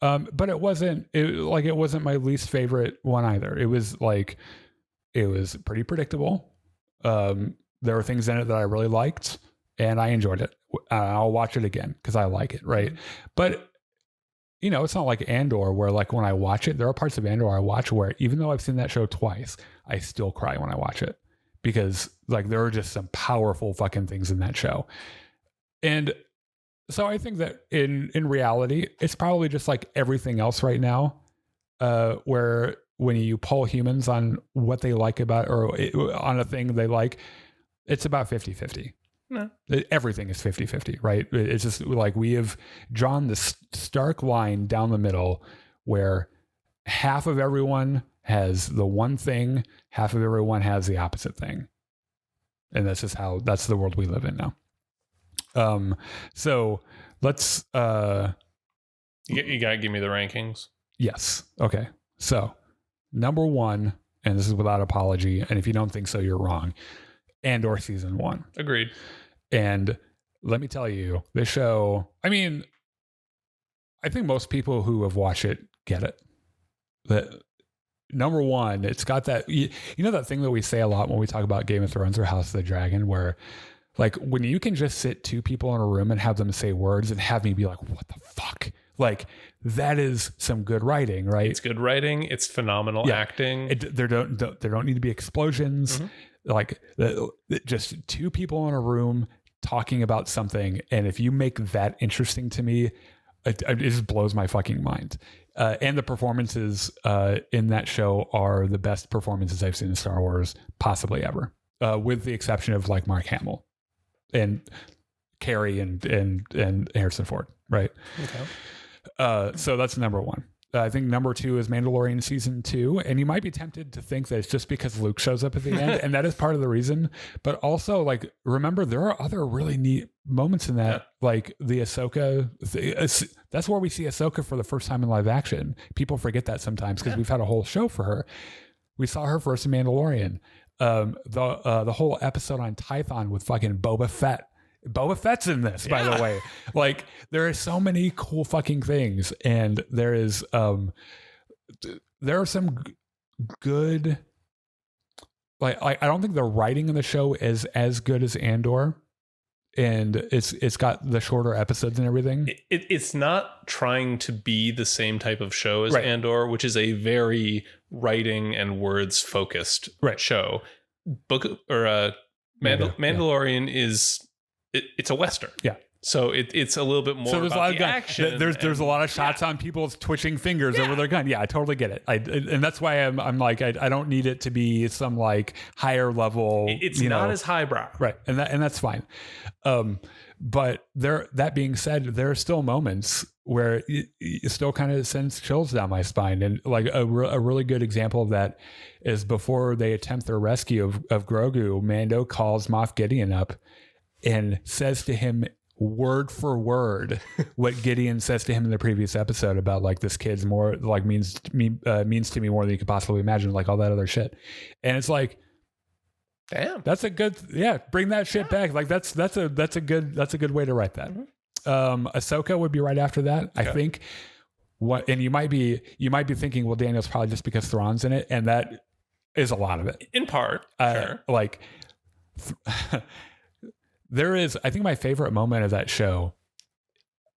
but it wasn't my least favorite one either. It was pretty predictable. There were things in it that I really liked, and I enjoyed it. I'll watch it again because I like it, right? But it's not like Andor where like when I watch it, there are parts of Andor I watch where even though I've seen that show twice, I still cry when I watch it because like there are just some powerful fucking things in that show. And so I think that in reality, it's probably just like everything else right now, where when you poll humans on what they like about or on a thing they like, it's about 50-50. No. Everything is 50-50, right? It's just like we have drawn this stark line down the middle where half of everyone has the one thing, half of everyone has the opposite thing. And that's the world we live in now. So let's you gotta give me the rankings. Yes. Okay. So number 1, and this is without apology, and if you don't think so, you're wrong. Andor season 1. Agreed. And let me tell you, this show, I mean, I think most people who have watched it get it. That number 1, it's got that, that thing that we say a lot when we talk about Game of Thrones or House of the Dragon, where like when you can just sit 2 people in a room and have them say words and have me be like, what the fuck? Like that is some good writing, right? It's good writing. It's phenomenal acting. There don't need to be explosions. Like just 2 people in a room talking about something. And if you make that interesting to me, it just blows my fucking mind. And the performances in that show are the best performances I've seen in Star Wars possibly ever, with the exception of like Mark Hamill and Carrie and Harrison Ford, right? Okay. So that's number one. I think number two is Mandalorian season 2, and you might be tempted to think that it's just because Luke shows up at the end, and that is part of the reason. But also, like, remember there are other really neat moments in that, like the Ahsoka. That's where we see Ahsoka for the first time in live action. People forget that sometimes because we've had a whole show for her. We saw her first in Mandalorian. The whole episode on Tython with fucking Boba Fett. Boba Fett's in this, by the way. Like, there are so many cool fucking things, and there are some good. Like, I don't think the writing in the show is as good as Andor, and it's got the shorter episodes and everything. It's not trying to be the same type of show as Andor, which is a very writing and words focused show. Mandalorian is. It's a Western. Yeah. So it's a little bit more about a lot of action. There's a lot of shots on people twitching fingers over their gun. Yeah, I totally get it. And that's why I'm like, I don't need it to be some like higher level. It's not as highbrow. Right. And that's fine. But that being said, there are still moments where it still kind of sends chills down my spine. And like a really good example of that is before they attempt their rescue of Grogu, Mando calls Moff Gideon up and says to him word for word what Gideon says to him in the previous episode about like this kid's more like means to me more than you could possibly imagine, like all that other shit. And it's like, damn, that's a good, bring that shit back. Like that's a good way to write that. Ahsoka would be right after that. Okay. I think and you might be thinking, well, Daniel's probably just because Thrawn's in it, and that is a lot of it. In part, sure. Like there is, I think my favorite moment of that show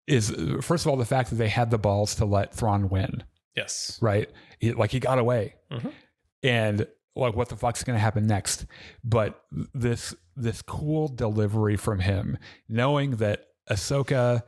is, first of all, the fact that they had the balls to let Thrawn win. Yes. Right? He got away. Mm-hmm. And like, what the fuck's going to happen next? But this cool delivery from him, knowing that Ahsoka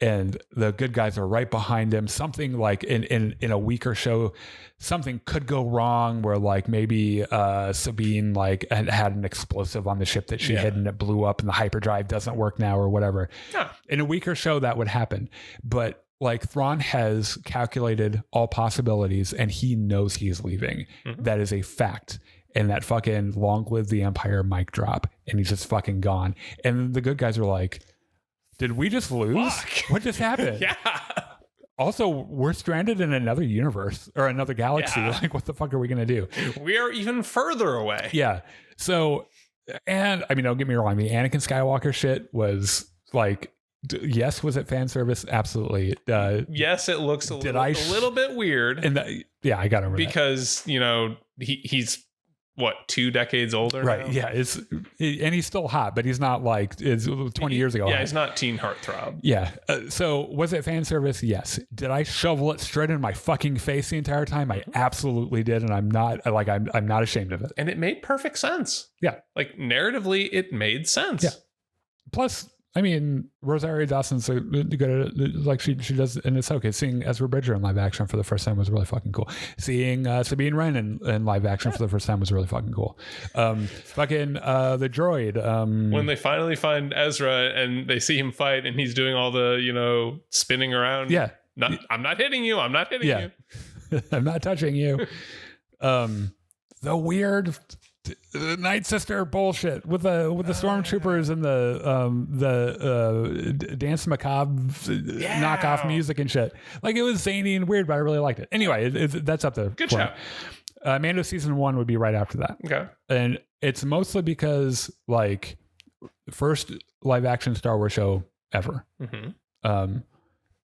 and the good guys are right behind him. Something like in a weaker show, something could go wrong where like maybe Sabine like had an explosive on the ship that she hid and it blew up and the hyperdrive doesn't work now or whatever. Yeah. In a weaker show that would happen. But like Thrawn has calculated all possibilities and he knows he's leaving. Mm-hmm. That is a fact. And that fucking long live the Empire mic drop and he's just fucking gone. And the good guys are like, did we just lose? Fuck. What just happened? Yeah. Also, we're stranded in another universe or another galaxy. Yeah. Like, what the fuck are we going to do? We are even further away. Yeah. So, and I mean, don't get me wrong. The Anakin Skywalker shit was like, yes, was it fan service? Absolutely. Yes, it looks a little bit weird. And I got over because, that. You know, he's what, 2 decades older right now? Yeah, and he's still hot, but he's not like it's 20 years ago. Yeah, he's not teen heartthrob. Yeah. So was it fan service? Yes. Did I shovel it straight in my fucking face the entire time? I absolutely did, and I'm not ashamed of it. And it made perfect sense. Yeah. Like narratively it made sense. Yeah. Plus, I mean, Rosario Dawson's good at it, like she does, and it's okay. Seeing Ezra Bridger in live action for the first time was really fucking cool. Seeing Sabine Wren in live action for the first time was really fucking cool. Fucking the droid. When they finally find Ezra and they see him fight and he's doing all the, you know, spinning around. Yeah. I'm not hitting you. I'm not hitting you. I'm not touching you. The weird Night Sister bullshit with the stormtroopers and the Dance Macabre knockoff music and shit. Like, it was zany and weird, but I really liked it. Anyway, that's up there. Good show. Mando season 1 would be right after that. Okay. And it's mostly because like first live action Star Wars show ever. Mm-hmm.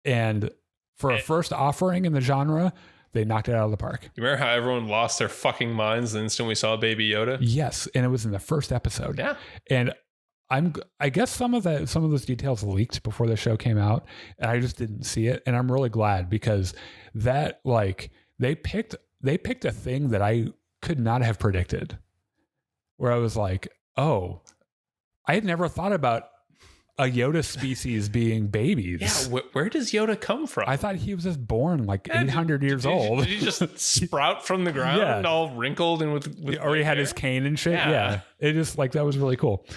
And for a first offering in the genre, they knocked it out of the park. You remember how everyone lost their fucking minds the instant we saw Baby Yoda? Yes, and it was in the first episode. Yeah, and I guess some of those details leaked before the show came out, and I just didn't see it. And I'm really glad because that like they picked a thing that I could not have predicted. Where I was like, oh, I had never thought about a Yoda species being babies. Yeah, where does Yoda come from? I thought he was just born like 800 years old. Did he just sprout from the ground, all wrinkled and with or he had his cane and shit? Yeah. It just like, that was really cool.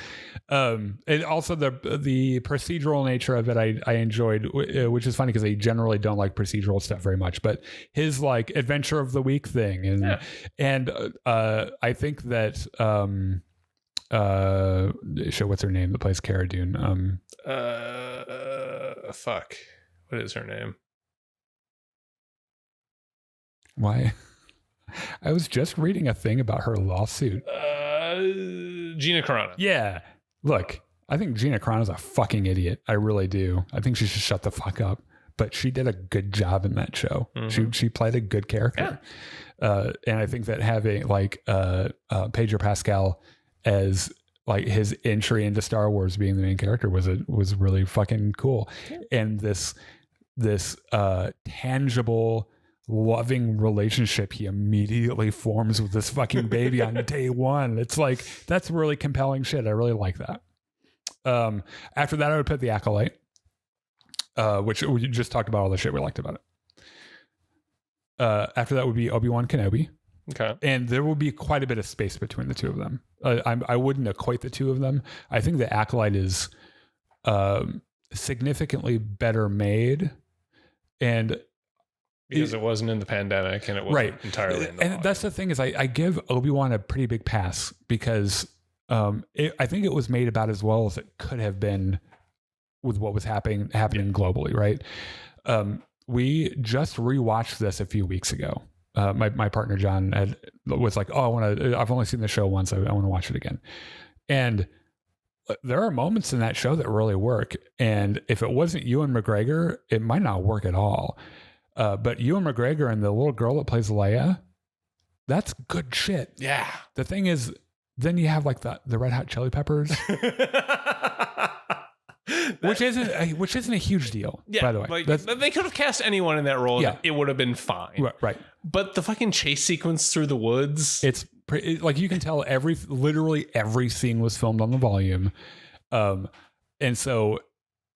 And also the procedural nature of it, I enjoyed, which is funny because I generally don't like procedural stuff very much. But his like adventure of the week thing, and I think that what's her name that plays Cara Dune? Fuck, what is her name? Why? I was just reading a thing about her lawsuit. Gina Carano. Yeah. Look, I think Gina Carano's a fucking idiot. I really do. I think she should shut the fuck up. But she did a good job in that show. Mm-hmm. She played a good character. Yeah. And I think that having like Pedro Pascal as like his entry into Star Wars being the main character was really fucking cool. Yeah. And this tangible, loving relationship he immediately forms with this fucking baby on day one. It's like, that's really compelling shit. I really like that. After that, I would put The Acolyte, which we just talked about all the shit we liked about it. After that would be Obi-Wan Kenobi. Okay. And there will be quite a bit of space between the two of them. I wouldn't equate the two of them. I think The Acolyte is significantly better made, and because it wasn't in the pandemic and it wasn't entirely in the and that's the thing is I give Obi-Wan a pretty big pass because I think it was made about as well as it could have been with what was happening globally, right? We just rewatched this a few weeks ago. My partner John was like, "Oh, I've only seen the show once. I want to watch it again." And there are moments in that show that really work. And if it wasn't Ewan McGregor, it might not work at all. But Ewan McGregor and the little girl that plays Leia, that's good shit. Yeah. The thing is, then you have like the Red Hot Chili Peppers. Which isn't a huge deal, by the way. Like, they could have cast anyone in that role. Yeah. It would have been fine. Right. But the fucking chase sequence through the woods. It's like you can tell literally every scene was filmed on the volume. And so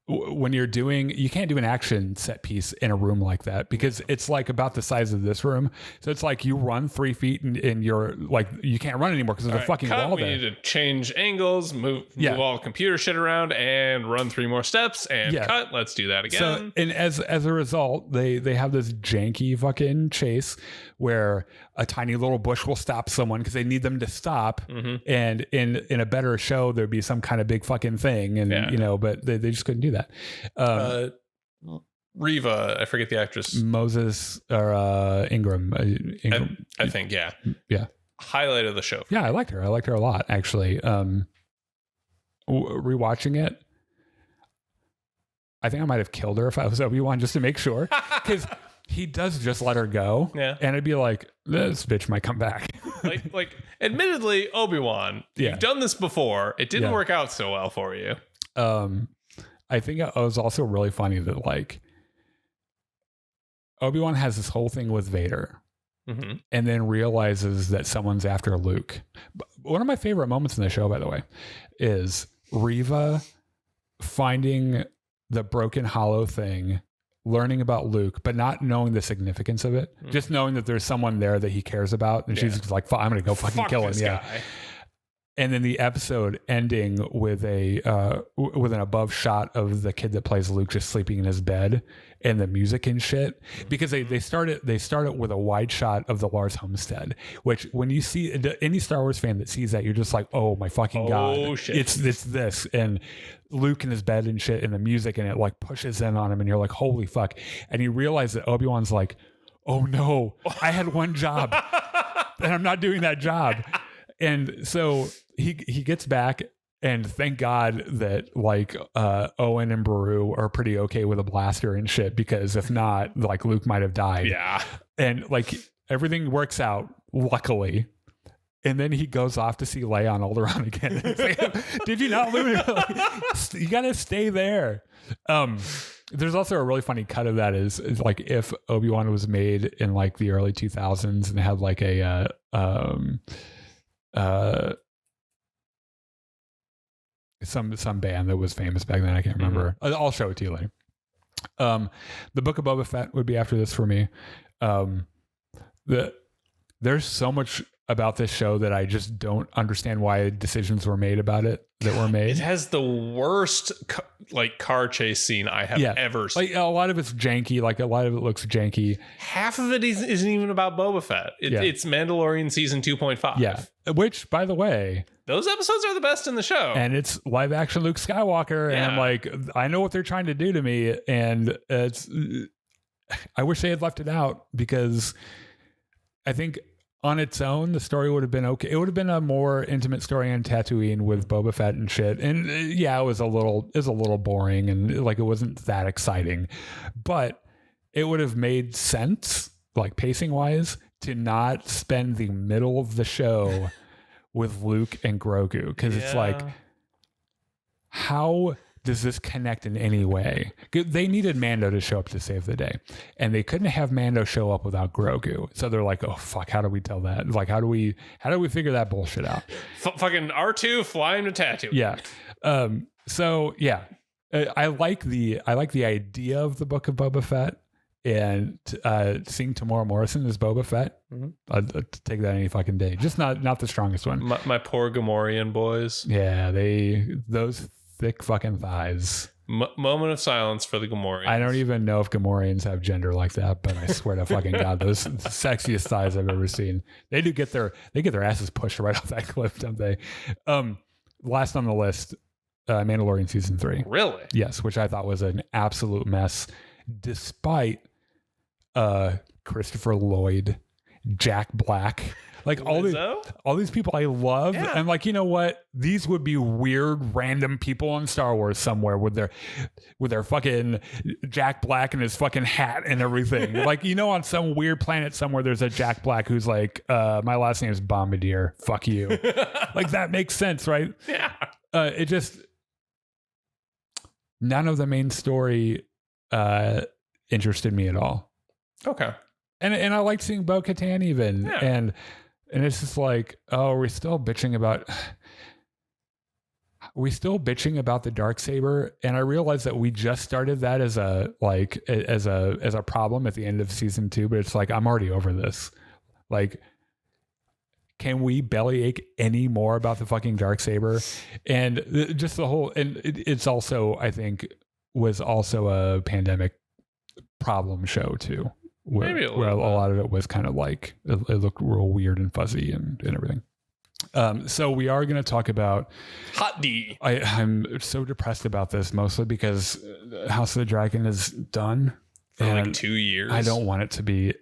when you can't do an action set piece in a room like that because it's like about the size of this room. So it's like you run 3 feet and you're like, you can't run anymore because there's a fucking wall there. We need to change angles, move all computer shit around and run 3 more steps and cut. Let's do that again. So, and as a result, they have this janky fucking chase where a tiny little bush will stop someone because they need them to stop. Mm-hmm. And in a better show, there'd be some kind of big fucking thing. And, but they just couldn't do that. Riva, I forget the actress. Moses or Ingram. I think, yeah. Highlight of the show. Yeah, I liked her. I liked her a lot, actually. Rewatching it, I think I might have killed her if I was Obi-Wan just to make sure. Because he does just let her go. Yeah. And I'd be like, this bitch might come back. like admittedly, Obi-Wan, you've done this before. It didn't work out so well for you. I think it was also really funny that like Obi-Wan has this whole thing with Vader and then realizes that someone's after Luke. One of my favorite moments in the show, by the way, is Riva finding the broken hollow thing, learning about Luke, but not knowing the significance of it. Just knowing that there's someone there that he cares about. And she's like, I'm going to go fucking kill him. Yeah. Guy. And then the episode ending with with an above shot of the kid that plays Luke just sleeping in his bed and the music and shit, because they start it with a wide shot of the Lars homestead, which when you see any Star Wars fan that sees that, you're just like, oh my fucking God, shit. It's this and Luke in his bed and shit and the music, and it like pushes in on him and you're like, holy fuck. And you realize that Obi-Wan's like, oh no, I had one job and I'm not doing that job. And so he gets back, and thank God that like Owen and Beru are pretty okay with a blaster and shit, because if not, like Luke might have died. Yeah. And like everything works out, luckily. And then he goes off to see Leia on Alderaan again. Like, did you not live? Like, you gotta stay there. There's also a really funny cut of that is like if Obi-Wan was made in like the early 2000s and had like a some band that was famous back then. I can't remember. I'll show it to you later. The Book of Boba Fett would be after this for me. There's so much about this show that I just don't understand why decisions were made about it that were made. It has the worst car chase scene I have ever seen. Like a lot of it's janky. Like a lot of it looks janky. Half of it isn't even about Boba Fett. It's Mandalorian season 2.5. Yeah. Which, by the way, those episodes are the best in the show. And it's live action Luke Skywalker. And I'm like, I know what they're trying to do to me. And I wish they had left it out, because I think on its own, the story would have been okay. It would have been a more intimate story on Tatooine with Boba Fett and shit. And it was a little boring, and like it wasn't that exciting, but it would have made sense, like pacing wise, to not spend the middle of the show with Luke and Grogu, because it's like, how does this connect in any way? They needed Mando to show up to save the day, and they couldn't have Mando show up without Grogu. So they're like, oh fuck, how do we tell that? Like, how do we figure that bullshit out? Fucking R2 flying to Tatooine. Yeah. So yeah, I like the idea of the Book of Boba Fett, and seeing Tamora Morrison as Boba Fett, I'd take that any fucking day. Just not the strongest one. My poor Gamorrean boys. Yeah, those thick fucking thighs. Moment of silence for the Gamorreans. I don't even know if Gamorreans have gender like that, but I swear to fucking God, those sexiest thighs I've ever seen. They get their asses pushed right off that cliff, don't they? Last on the list, Mandalorian season 3. Really? Yes, which I thought was an absolute mess, despite Christopher Lloyd, Jack Black. Like all these people I love, and like, you know what? These would be weird, random people in Star Wars somewhere with their fucking Jack Black and his fucking hat and everything. Like, you know, on some weird planet somewhere, there's a Jack Black who's like, my last name is Bombardier. Fuck you. Like, that makes sense, right? Yeah. It just, none of the main story interested me at all. Okay. And I liked seeing Bo-Katan even, and it's just like, oh, we're still bitching about the Darksaber, and I realized that we just started that as a problem at the end of season 2, but it's like, I'm already over this. Like, can we bellyache any more about the fucking Darksaber? And just the whole, and it's also, I think, was also a pandemic problem show too. Where a lot of it was kind of like it looked real weird and fuzzy and everything. So we are going to talk about HotD. I'm so depressed about this, mostly because House of the Dragon is done for like 2 years. I don't want it to be.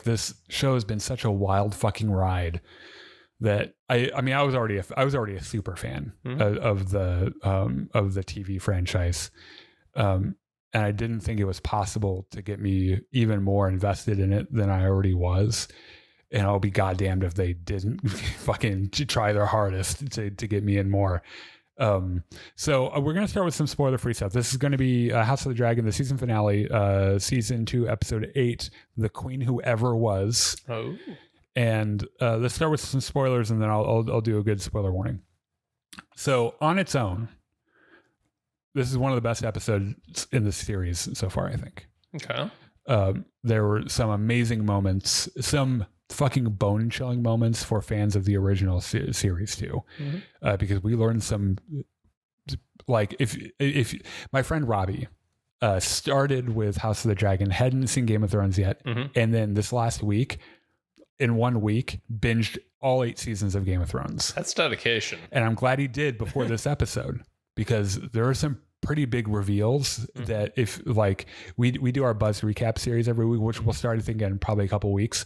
This show has been such a wild fucking ride that I mean I was already a super fan of the TV franchise. And I didn't think it was possible to get me even more invested in it than I already was. And I'll be goddamned if they didn't fucking try their hardest to get me in more. So we're going to start with some spoiler-free stuff. This is going to be House of the Dragon, the season finale, season 2, episode 8, The Queen Who Ever Was. Oh. And let's start with some spoilers, and then I'll do a good spoiler warning. So on its own, this is one of the best episodes in the series so far, I think. Okay. There were some amazing moments, some fucking bone-chilling moments for fans of the original series too, because we learned some, like, if my friend Robbie started with House of the Dragon, hadn't seen Game of Thrones yet, and then this last week, in 1 week, binged all 8 seasons of Game of Thrones. That's dedication. And I'm glad he did before this episode, because there are some pretty big reveals that if like we do our Buzz recap series every week, which we'll start, I think, in probably a couple weeks.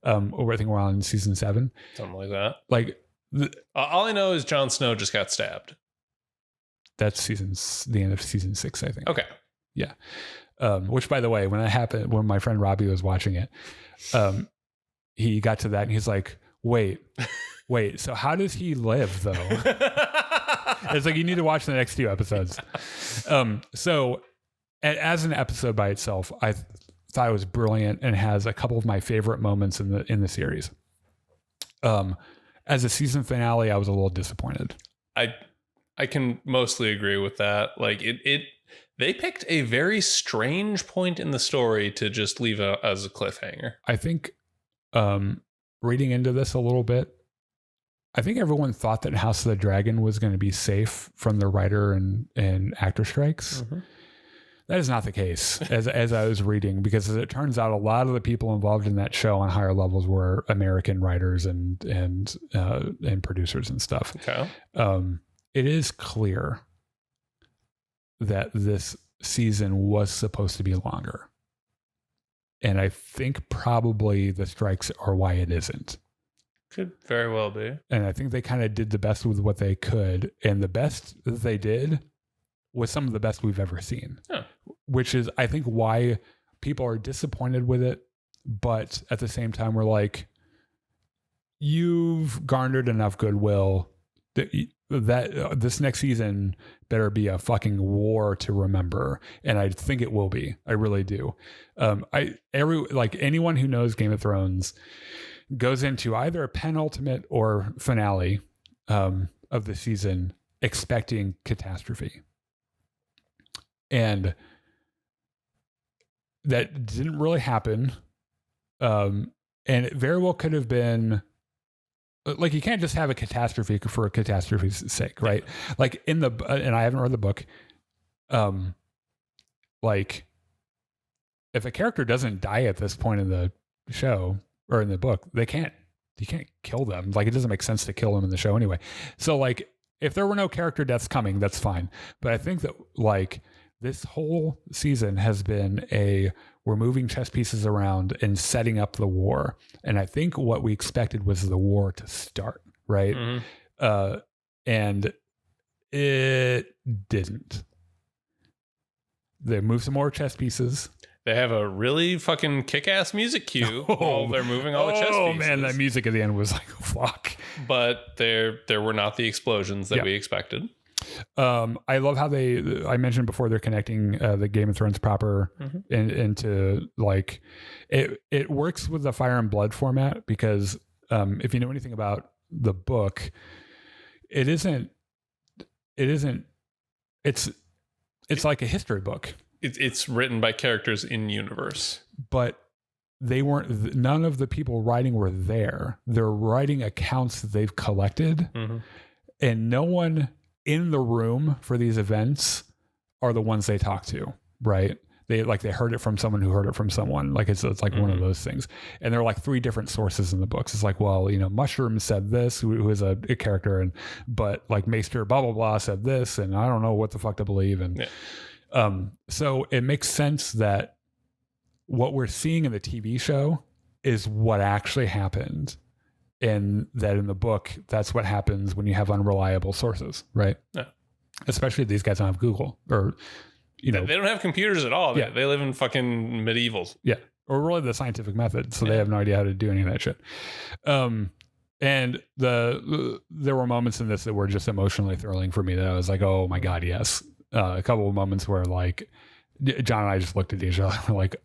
I think we're on season 7. Something like that. Like all I know is Jon Snow just got stabbed. That's the end of season 6, I think. Okay. Yeah. Which, by the way, when that happened, when my friend Robbie was watching it, he got to that and he's like, wait, so how does he live though? It's like, you need to watch the next 2 episodes. So as an episode by itself, I thought it was brilliant and has a couple of my favorite moments in the series. As a season finale, I was a little disappointed. I I can mostly agree with that. Like they picked a very strange point in the story to just leave as a cliffhanger. I think reading into this a little bit, I think everyone thought that House of the Dragon was going to be safe from the writer and actor strikes. Mm-hmm. That is not the case as I was reading, because as it turns out, a lot of the people involved in that show on higher levels were American writers and producers and stuff. Okay. It is clear that this season was supposed to be longer. And I think probably the strikes are why it isn't. Could very well be. And I think they kind of did the best with what they could. And the best that they did was some of the best we've ever seen. Huh. Which is, I think, why people are disappointed with it. But at the same time, we're like, you've garnered enough goodwill that this next season better be a fucking war to remember. And I think it will be. I really do. Anyone who knows Game of Thrones goes into either a penultimate or finale of the season expecting catastrophe. And that didn't really happen. And it very well could have been, like, you can't just have a catastrophe for a catastrophe's sake, right? Like and I haven't read the book. Like, if a character doesn't die at this point in the show or in the book, you can't kill them. Like, it doesn't make sense to kill them in the show anyway. So, like, if there were no character deaths coming, that's fine. But I think that, like, this whole season has been we're moving chess pieces around and setting up the war. And I think what we expected was the war to start, right? Mm-hmm. And it didn't. They moved some more chess pieces. They have a really fucking kick-ass music cue while they're moving all the chess pieces. Oh man, that music at the end was like, fuck. But there were not the explosions that we expected. I love how I mentioned before, they're connecting the Game of Thrones proper into, like, it works with the Fire and Blood format, because if you know anything about the book, it's like a history book. It's written by characters in universe, but none of the people writing were there. They're writing accounts that they've collected, and no one in the room for these events are the ones they talk to, right? They heard it from someone who heard it from someone. Like, it's like one of those things. And there are like 3 different sources in the books. It's like, well, Mushroom said this, who is a character, but like Maester blah blah blah said this, and I don't know what the fuck to believe. And so it makes sense that what we're seeing in the TV show is what actually happened. And that in the book, that's what happens when you have unreliable sources, right? Yeah. Especially these guys don't have Google, or, they don't have computers at all. They live in fucking medievals. Yeah. Or really the scientific method. So they have no idea how to do any of that shit. And there were moments in this that were just emotionally thrilling for me that I was like, oh my God, yes. A couple of moments where, like, John and I just looked at each other and were like,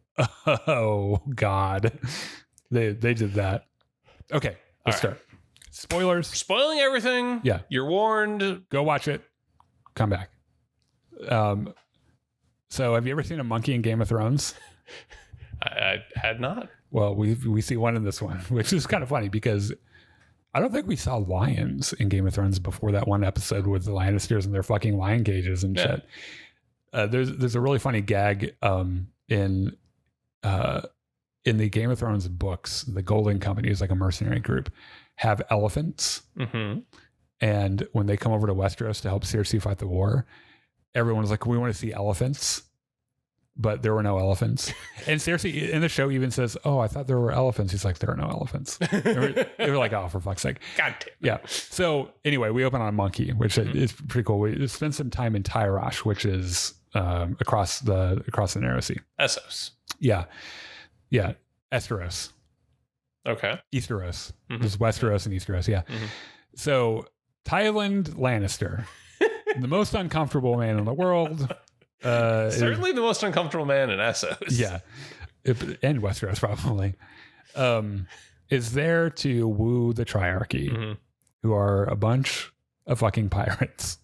oh God, they did that. Okay. Let's start. Spoilers. Spoiling everything. Yeah. You're warned. Go watch it. Come back. So have you ever seen a monkey in Game of Thrones? I had not. Well, we see one in this one, which is kind of funny, because I don't think we saw lions in Game of Thrones before that one episode with the Lannisters and their fucking lion cages and shit. There's a really funny gag in the Game of Thrones books. The Golden Company is like a mercenary group, have elephants. Mm-hmm. And when they come over to Westeros to help Cersei fight the war, everyone's like, we want to see elephants. But there were no elephants. And Cersei in the show even says, oh, I thought there were elephants. He's like, there are no elephants. They were like, oh, for fuck's sake. God damn. Yeah. So anyway, we open on a monkey, which is pretty cool. We spend some time in Tyrosh, which is across the Narrow Sea. Essos. Yeah. Yeah. Esteros. Okay. Easteros. There's Westeros and Easteros. Yeah. Mm-hmm. So Tywin Lannister, the most uncomfortable man in the world. Certainly the most uncomfortable man in Essos. Yeah. And Westeros probably. Is there to woo the Triarchy, who are a bunch of fucking pirates.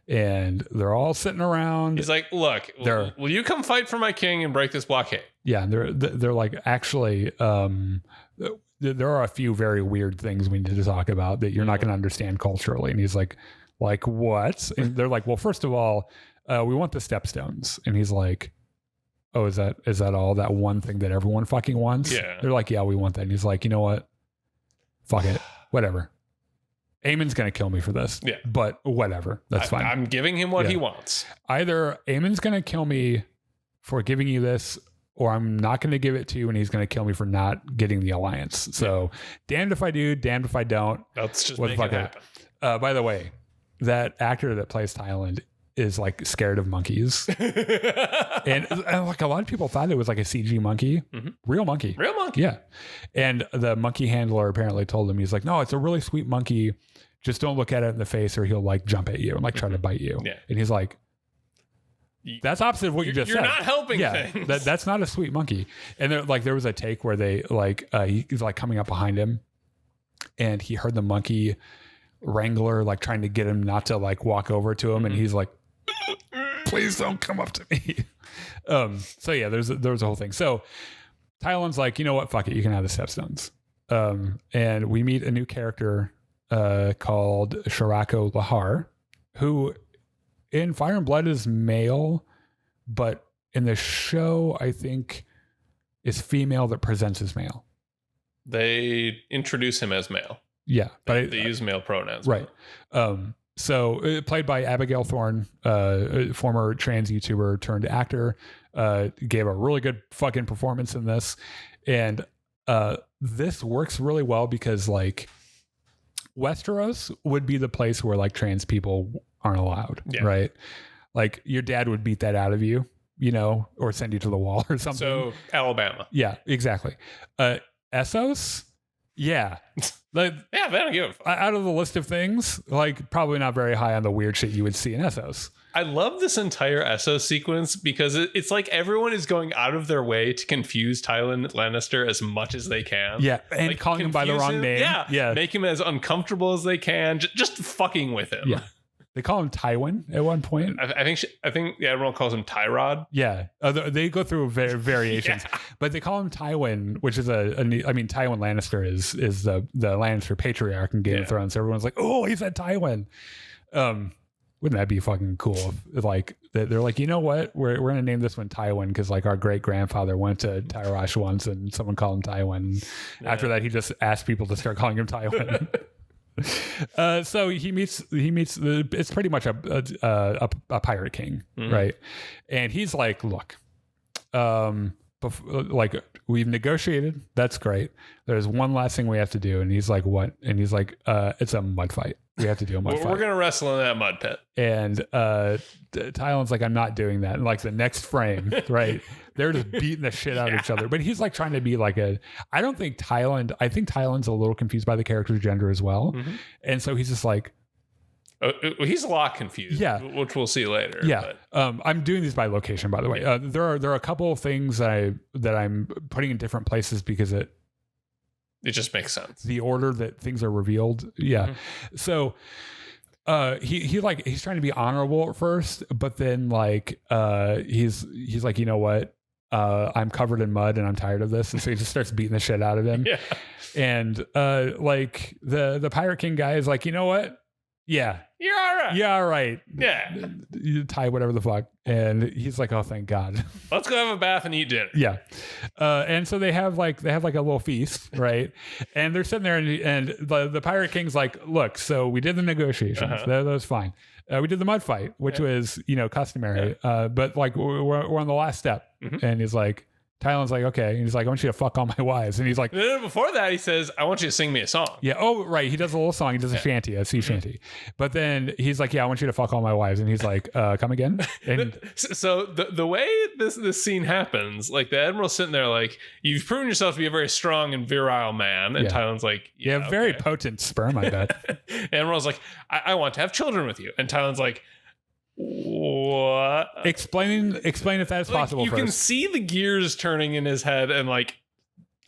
and they're all sitting around. He's like, look, will you come fight for my king and break this blockade? Yeah, and they're like, actually, there are a few very weird things we need to talk about that you're not going to understand culturally. And he's like what? And they're like, well, first of all, we want the stepstones. And he's like, oh, is that all? That one thing that everyone fucking wants? Yeah. They're like, yeah, we want that. And he's like, you know what? Fuck it. Whatever. Aemon's going to kill me for this. Yeah. But whatever. That's fine. I'm giving him what he wants. Either Aemon's going to kill me for giving you this, or I'm not going to give it to you and he's going to kill me for not getting the alliance. So damned if I do, damned if I don't. Let's just make it happen. By the way, that actor that plays Thailand is like scared of monkeys. and like a lot of people thought it was like a CG monkey. Mm-hmm. Real monkey. Yeah. And the monkey handler apparently told him, he's like, no, it's a really sweet monkey. Just don't look at it in the face or he'll like jump at you and like try to bite you. Yeah. And he's like, that's opposite of what you just said. You're not helping things. That's not a sweet monkey. And there was a take where they like, he's like coming up behind him and he heard the monkey wrangler like trying to get him not to like walk over to him. Mm-hmm. And he's like, please don't come up to me. So yeah, there was a whole thing. So Tylan's like, you know what? Fuck it. You can have the stepstones. And we meet a new character called Shirako Lahar, who in Fire and Blood is male, but in the show, I think is female that presents as male. They introduce him as male. Yeah. But they use male pronouns. Right. So played by Abigail Thorne, former trans YouTuber turned actor, gave a really good fucking performance in this. And this works really well because like Westeros would be the place where like trans people aren't allowed, right? Like your dad would beat that out of you, you know, or send you to the wall or something. So Alabama. Yeah, exactly. Essos. Yeah. Like, yeah, they don't give a fuck. Out of the list of things, like probably not very high on the weird shit you would see in Essos. I love this entire Essos sequence because it's like everyone is going out of their way to confuse Tywin Lannister as much as they can. Yeah, and like, calling him by the wrong name. Yeah, make him as uncomfortable as they can. Just fucking with him. Yeah. They call him Tywin at one point. I think the Admiral calls him Tyrod. Yeah, they go through variations, but they call him Tywin, which is Tywin Lannister is the Lannister patriarch in Game of Thrones. So everyone's like, oh, he said Tywin. Wouldn't that be fucking cool? If, like they're like, you know what, we're gonna name this one Tywin because like our great grandfather went to Tyrosh once and someone called him Tywin. After that, he just asked people to start calling him Tywin. So he meets it's pretty much a pirate king, right? And he's like, look, like we've negotiated, that's great. There's one last thing we have to do. And he's like, what? And he's like, it's a mud fight. We have to do a mud fight. We're gonna wrestle in that mud pit. And Tylan's like, I'm not doing that. And like the next frame, right? They're just beating the shit out of each other. But he's like trying to be like I think Tylan's a little confused by the character's gender as well. Mm-hmm. And so he's just like, he's a lot confused. Yeah. Which we'll see later. Yeah. I'm doing these by location, by the way. There are a couple of things that I'm putting in different places because it just makes sense. The order that things are revealed. Yeah. Mm-hmm. So he's trying to be honorable at first, but then like he's like, you know what? I'm covered in mud and I'm tired of this. And so he just starts beating the shit out of him. Yeah. And like the Pirate King guy is like, you know what? Yeah. You're all right. Yeah, all right. Yeah. You tie whatever the fuck. And he's like, oh, thank God. Let's go have a bath and eat dinner. Yeah. And so they have like a little feast, right? And they're sitting there and the Pirate King's like, look, so we did the negotiations. Uh-huh. That was fine. We did the mud fight, which was, customary. Yeah. But like we're on the last step. Mm-hmm. And he's like, Tylan's like, okay. And he's like, I want you to fuck all my wives. And he's like, no, before that, he says, I want you to sing me a song. Yeah. Oh, right. He does a little song. He does a shanty, a sea shanty. But then he's like, yeah, I want you to fuck all my wives. And he's like, come again? And so the way this scene happens, like the Admiral's sitting there like, you've proven yourself to be a very strong and virile man. And Tylan's like, yeah, very potent sperm, I bet. Admiral's like, I want to have children with you. And Tylan's like, what? Explain if that is possible. You can see the gears turning in his head and like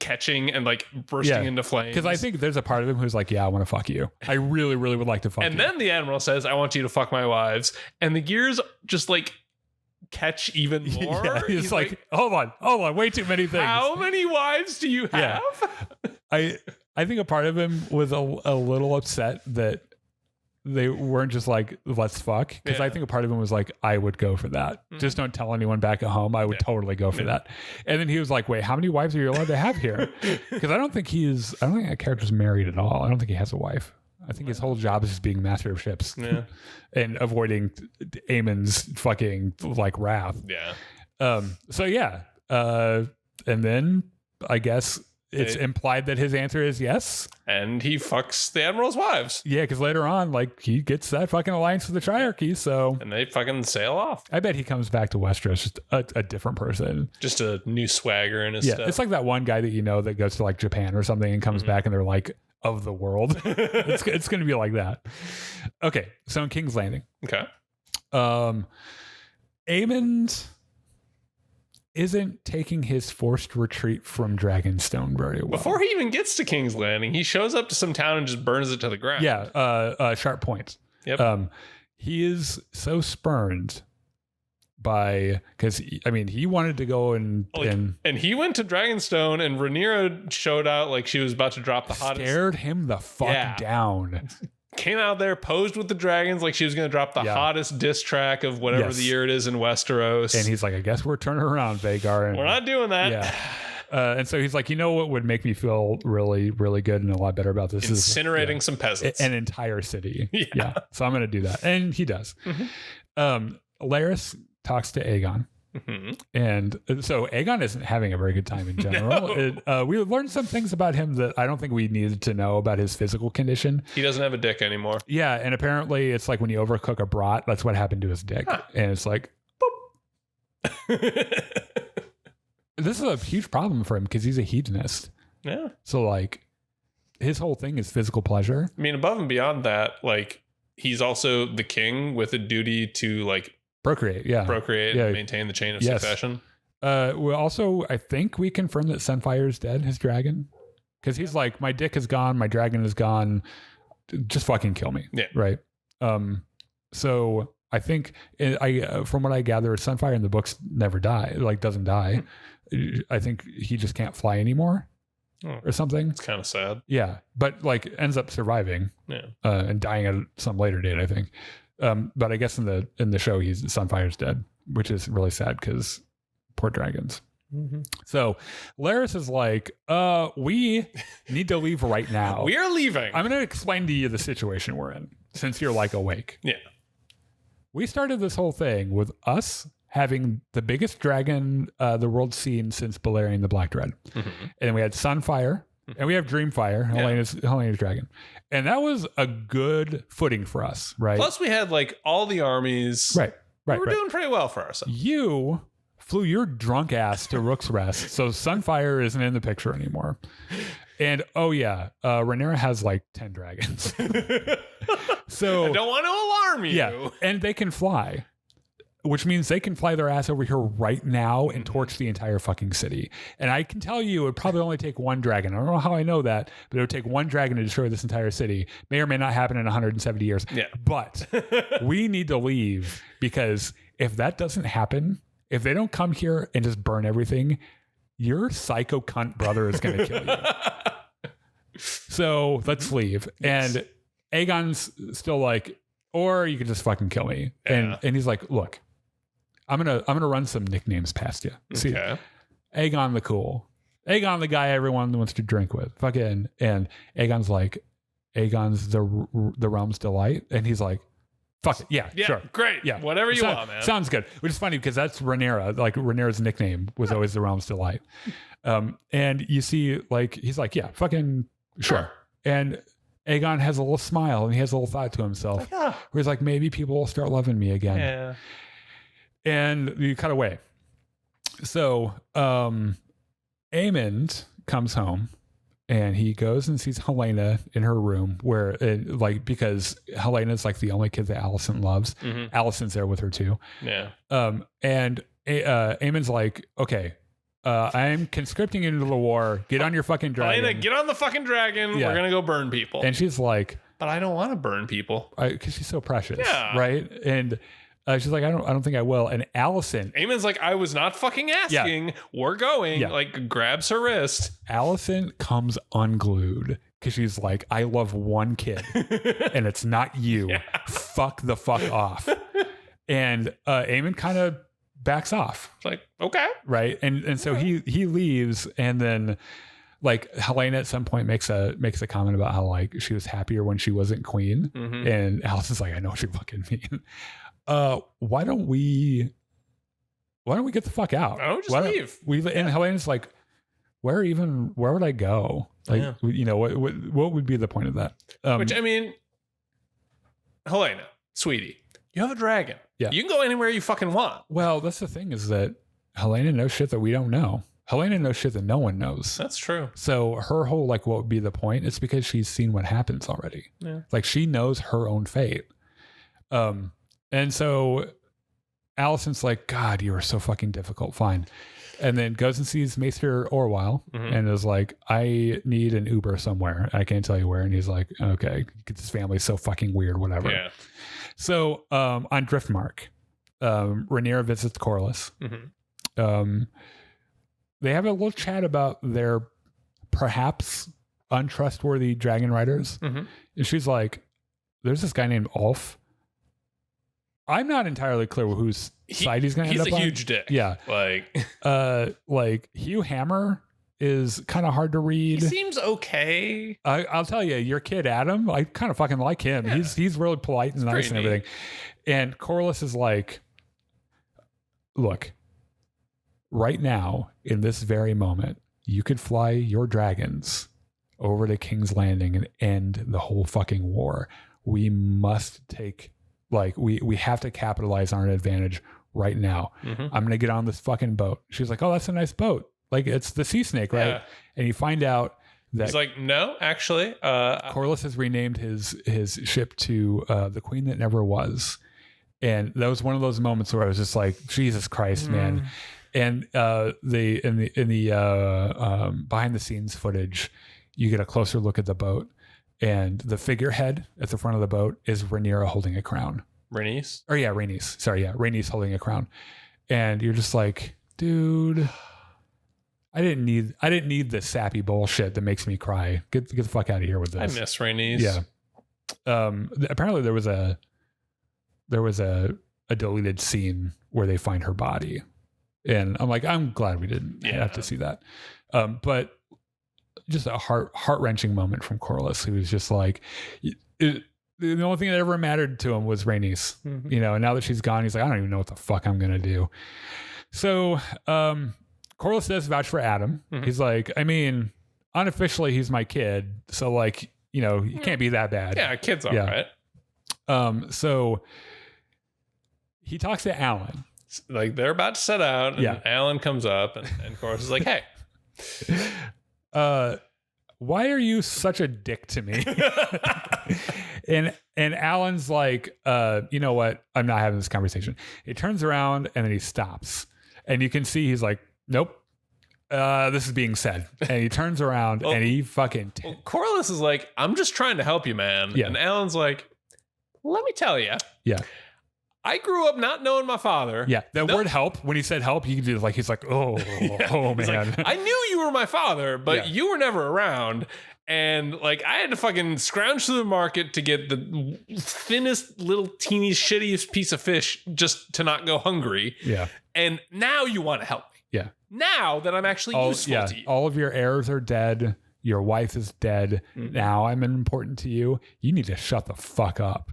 catching and like bursting into flames. Because I think there's a part of him who's like, yeah, I want to fuck you. I really, really would like to fuck you. And then the Admiral says, I want you to fuck my wives. And the gears just like catch even more. Yeah, he's like, hold on, way too many things. How many wives do you have? I think a part of him was a little upset that they weren't just like, let's fuck. Because I think a part of him was like, I would go for that. Just don't tell anyone back at home. I would totally go for that. And then he was like, wait, how many wives are you allowed to have here? Because I don't think that character's married at all. I don't think he has a wife. I think his whole job is just being master of ships and avoiding Aemon's fucking like wrath. Yeah. And then I guess it's implied that his answer is yes. And he fucks the Admiral's wives. Yeah, because later on, like, he gets that fucking alliance with the Triarchy, so... And they fucking sail off. I bet he comes back to Westeros just a different person. Just a new swagger in his stuff. It's like that one guy that you know that goes to, like, Japan or something and comes back and they're, like, of the world. It's going to be like that. Okay, so in King's Landing. Okay. Aemond isn't taking his forced retreat from Dragonstone very well. Before he even gets to King's Landing, he shows up to some town and just burns it to the ground. Yeah, sharp points. Yep. He is so spurned by, because I mean, he wanted to go and he went to Dragonstone, and Rhaenyra showed out like she was about to drop the hottest. Scared him the fuck down. Came out there, posed with the dragons like she was going to drop the hottest diss track of whatever the year it is in Westeros. And he's like, I guess we're turning around, Vhagar. And, we're not doing that. Yeah. And so he's like, you know what would make me feel really, really good and a lot better about this? Incinerating some peasants. An entire city. Yeah. So I'm going to do that. And he does. Larys talks to Aegon. And so Aegon isn't having a very good time in general. We learned some things about him that I don't think we needed to know about his physical condition. He doesn't have a dick anymore. Yeah, and apparently it's like when you overcook a brat, that's what happened to his dick. And it's like, boop. This is a huge problem for him because he's a hedonist. Yeah. So like his whole thing is physical pleasure. I mean, above and beyond that, like he's also the king with a duty to like procreate and maintain the chain of succession. We also, I think we confirmed that Sunfire's dead, his dragon, because he's like, my dick is gone, my dragon is gone, just fucking kill me. Yeah. Right. So I think from what I gather, Sunfire in the books never doesn't die. I think he just can't fly anymore or something. It's kind of sad. Yeah. But like ends up surviving and dying at some later date, I think. But I guess in the show, Sunfire's dead, which is really sad because poor dragons. So Larys is like, we need to leave right now. We are leaving. I'm going to explain to you the situation we're in since you're like awake. Yeah. We started this whole thing with us having the biggest dragon the world's seen since Balerion the Black Dread. And we had Sunfire. And we have Dreamfire, Helena's dragon. And that was a good footing for us, right? Plus we had like all the armies. Right. We were doing pretty well for ourselves. You flew your drunk ass to Rook's Rest, so Sunfire isn't in the picture anymore. And Rhaenyra has like 10 dragons. So I don't want to alarm you. Yeah, and they can fly. Which means they can fly their ass over here right now and torch the entire fucking city. And I can tell you it would probably only take one dragon. I don't know how I know that, but it would take one dragon to destroy this entire city. May or may not happen in 170 years. Yeah. But we need to leave because if that doesn't happen, if they don't come here and just burn everything, your psycho cunt brother is going to kill you. So let's leave. Yes. And Aegon's still like, or you can just fucking kill me. And he's like, look, I'm gonna run some nicknames past you. See, Aegon the Cool, Aegon the guy everyone wants to drink with, fucking. And Aegon's like, Aegon's the realm's delight, and he's like, fuck it, yeah, sure, great, yeah, whatever you want, man. Sounds good. Which is funny because that's Rhaenyra. Like Rhaenyra's nickname was always the realm's delight. And you see, like he's like, yeah, fucking sure. And Aegon has a little smile and he has a little thought to himself where he's like, maybe people will start loving me again. Yeah. And you cut away. So Aemond comes home and he goes and sees Helena in her room because Helena's like the only kid that Alicent loves. Alicent's there with her too. Yeah. And Aemond's like, okay, I'm conscripting you into the war. Get on your fucking dragon. Helena, get on the fucking dragon. Yeah. We're going to go burn people. And she's like, but I don't want to burn people. Because she's so precious. Yeah. Right? And she's like, I don't think I will. And Allison. Aemon's like, I was not fucking asking. Yeah. We're going. Yeah. Like, grabs her wrist. Allison comes unglued because she's like, I love one kid and it's not you. Yeah. Fuck the fuck off. And Aemon kind of backs off. It's like, okay. Right. And so he leaves, and then like Helena at some point makes a comment about how like she was happier when she wasn't queen. Mm-hmm. And Allison's like, I know what you fucking mean. Why don't we get the fuck out? Oh, just leave. And Helena's like, where would I go? Like, you know, what would be the point of that? Which, I mean, Helena, sweetie, you have a dragon. Yeah. You can go anywhere you fucking want. Well, that's the thing, is that Helena knows shit that we don't know. Helena knows shit that no one knows. That's true. So her whole, like, what would be the point? It's because she's seen what happens already. Yeah. Like, she knows her own fate. And so Allison's like, God, you are so fucking difficult. Fine. And then goes and sees Maester Orwell, mm-hmm. and is like, I need an Uber somewhere. I can't tell you where. And he's like, okay, this family's so fucking weird, whatever. Yeah. So on Driftmark, Rhaenyra visits Corlys. Mm-hmm. They have a little chat about their perhaps untrustworthy dragon riders. Mm-hmm. And she's like, there's this guy named Ulf. I'm not entirely clear whose side he's going to end up on. He's a huge dick. Yeah. Like Hugh Hammer is kind of hard to read. He seems okay. I'll tell you, your kid Adam, I kind of fucking like him. Yeah. He's really polite and nice and everything. And Corlys is like, look, right now, in this very moment, you could fly your dragons over to King's Landing and end the whole fucking war. We must take, like, we have to capitalize on our advantage right now. Mm-hmm. I'm going to get on this fucking boat. She's like, oh, that's a nice boat. Like, it's the Sea Snake, right? Yeah. And you find out that he's like, no, actually, Corlys has renamed his ship to the Queen That Never Was. And that was one of those moments where I was just like, Jesus Christ, man. And in the behind the scenes footage, you get a closer look at the boat, and the figurehead at the front of the boat is Rhaenyra holding a crown. Rhaenys? Oh yeah, Rhaenys. Sorry, yeah, Rhaenys holding a crown. And you're just like, dude, I didn't need this sappy bullshit that makes me cry. Get the fuck out of here with this. I miss Rhaenys. Yeah. Apparently there was a deleted scene where they find her body. And I'm like, I'm glad we didn't have to see that. But just a heart-wrenching moment from Corlys, who was just like, the only thing that ever mattered to him was Rhaenys. Mm-hmm. You know, and now that she's gone, he's like, I don't even know what the fuck I'm going to do. So Corlys does vouch for Adam. Mm-hmm. He's like, I mean, unofficially, he's my kid. So, like, you know, he can't be that bad. Yeah, kid's all right. So he talks to Alan. Like, they're about to set out, and Alan comes up, and Corlys is like, hey. Why are you such a dick to me? and Alan's like, you know what? I'm not having this conversation. He turns around and then he stops, and you can see he's like, nope. This is being said. And he turns around and he fucking Corlys is like, I'm just trying to help you, man. Yeah. And Alan's like, let me tell you. Yeah. I grew up not knowing my father. Yeah, that word help, when he said help, you could do like, he's like, oh man. Like, I knew you were my father, but you were never around. And like, I had to fucking scrounge through the market to get the thinnest, little, teeny, shittiest piece of fish just to not go hungry. Yeah. And now you want to help me. Yeah. Now that I'm actually useful to you. All of your heirs are dead. Your wife is dead. Mm-hmm. Now I'm important to you. You need to shut the fuck up.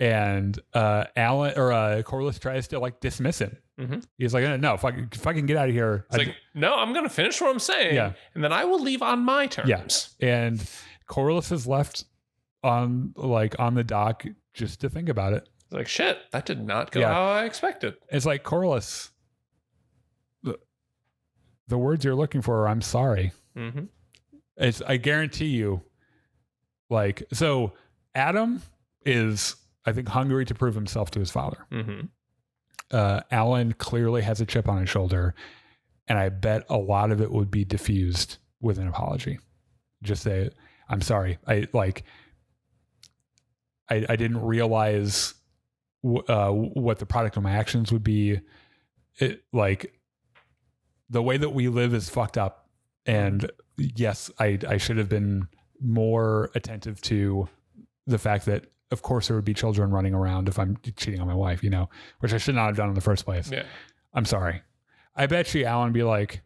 And Corlys tries to like dismiss him. Mm-hmm. He's like, no, fucking get out of here. It's like, no, I'm going to finish what I'm saying. And then I will leave on my terms. Yeah. And Corlys is left on the dock just to think about it. It's like, shit, that did not go how I expected. It's like, Corlys, the words you're looking for are, I'm sorry. Mm-hmm. I guarantee you, like, so Adam is, I think, hungry to prove himself to his father. Mm-hmm. Alan clearly has a chip on his shoulder, And I bet a lot of it would be diffused with an apology. Just say, I'm sorry. I didn't realize what the product of my actions would be. The way that we live is fucked up. And yes, I should have been more attentive to the fact that, of course, there would be children running around if I'm cheating on my wife, which I should not have done in the first place. Yeah. I'm sorry. I bet you Alan would be like,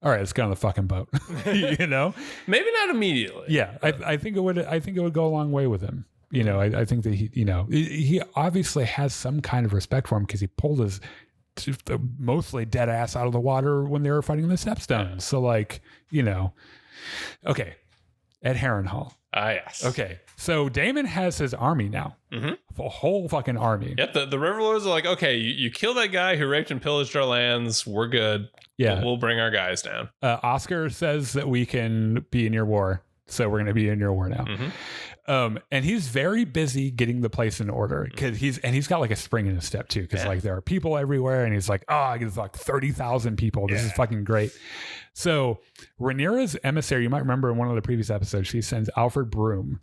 all right, let's get on the fucking boat. Maybe not immediately. Yeah. I think it would go a long way with him. I think that he obviously has some kind of respect for him because he pulled his mostly dead ass out of the water when they were fighting the Stepstones. So okay. At Harrenhal. Ah, yes. Okay. So Daemon has his army now. Mm-hmm. A whole fucking army. Yep. The River Lords are like, okay, you kill that guy who raped and pillaged our lands. We're good. Yeah. We'll bring our guys down. Oscar says that we can be in your war. So we're going to be in your war now. Mm-hmm. And he's very busy getting the place in order because he's got like a spring in his step too. Cause like there are people everywhere and he's like, I get like 30,000 people. This is fucking great. So Rhaenyra's emissary, you might remember in one of the previous episodes, she sends Alfred Broom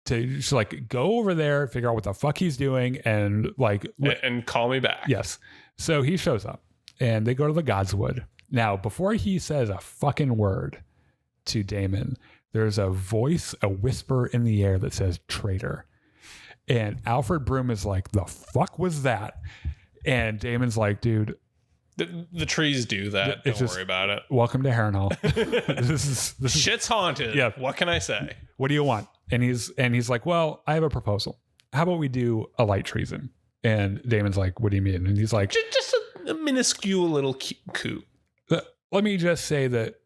to just like go over there, figure out what the fuck he's doing and and call me back. Yes. So he shows up and they go to the Godswood. Now, before he says a fucking word to Daemon, there's a voice, a whisper in the air that says traitor. And Alfred Broom is like, the fuck was that? And Daemon's like, dude. The trees do that. Don't worry about it. Welcome to Harrenhal. this is shit's haunted. Yeah. What can I say? What do you want? And he's like, well, I have a proposal. How about we do a light treason? And Daemon's like, what do you mean? And he's like, just a minuscule little coup. Let me just say that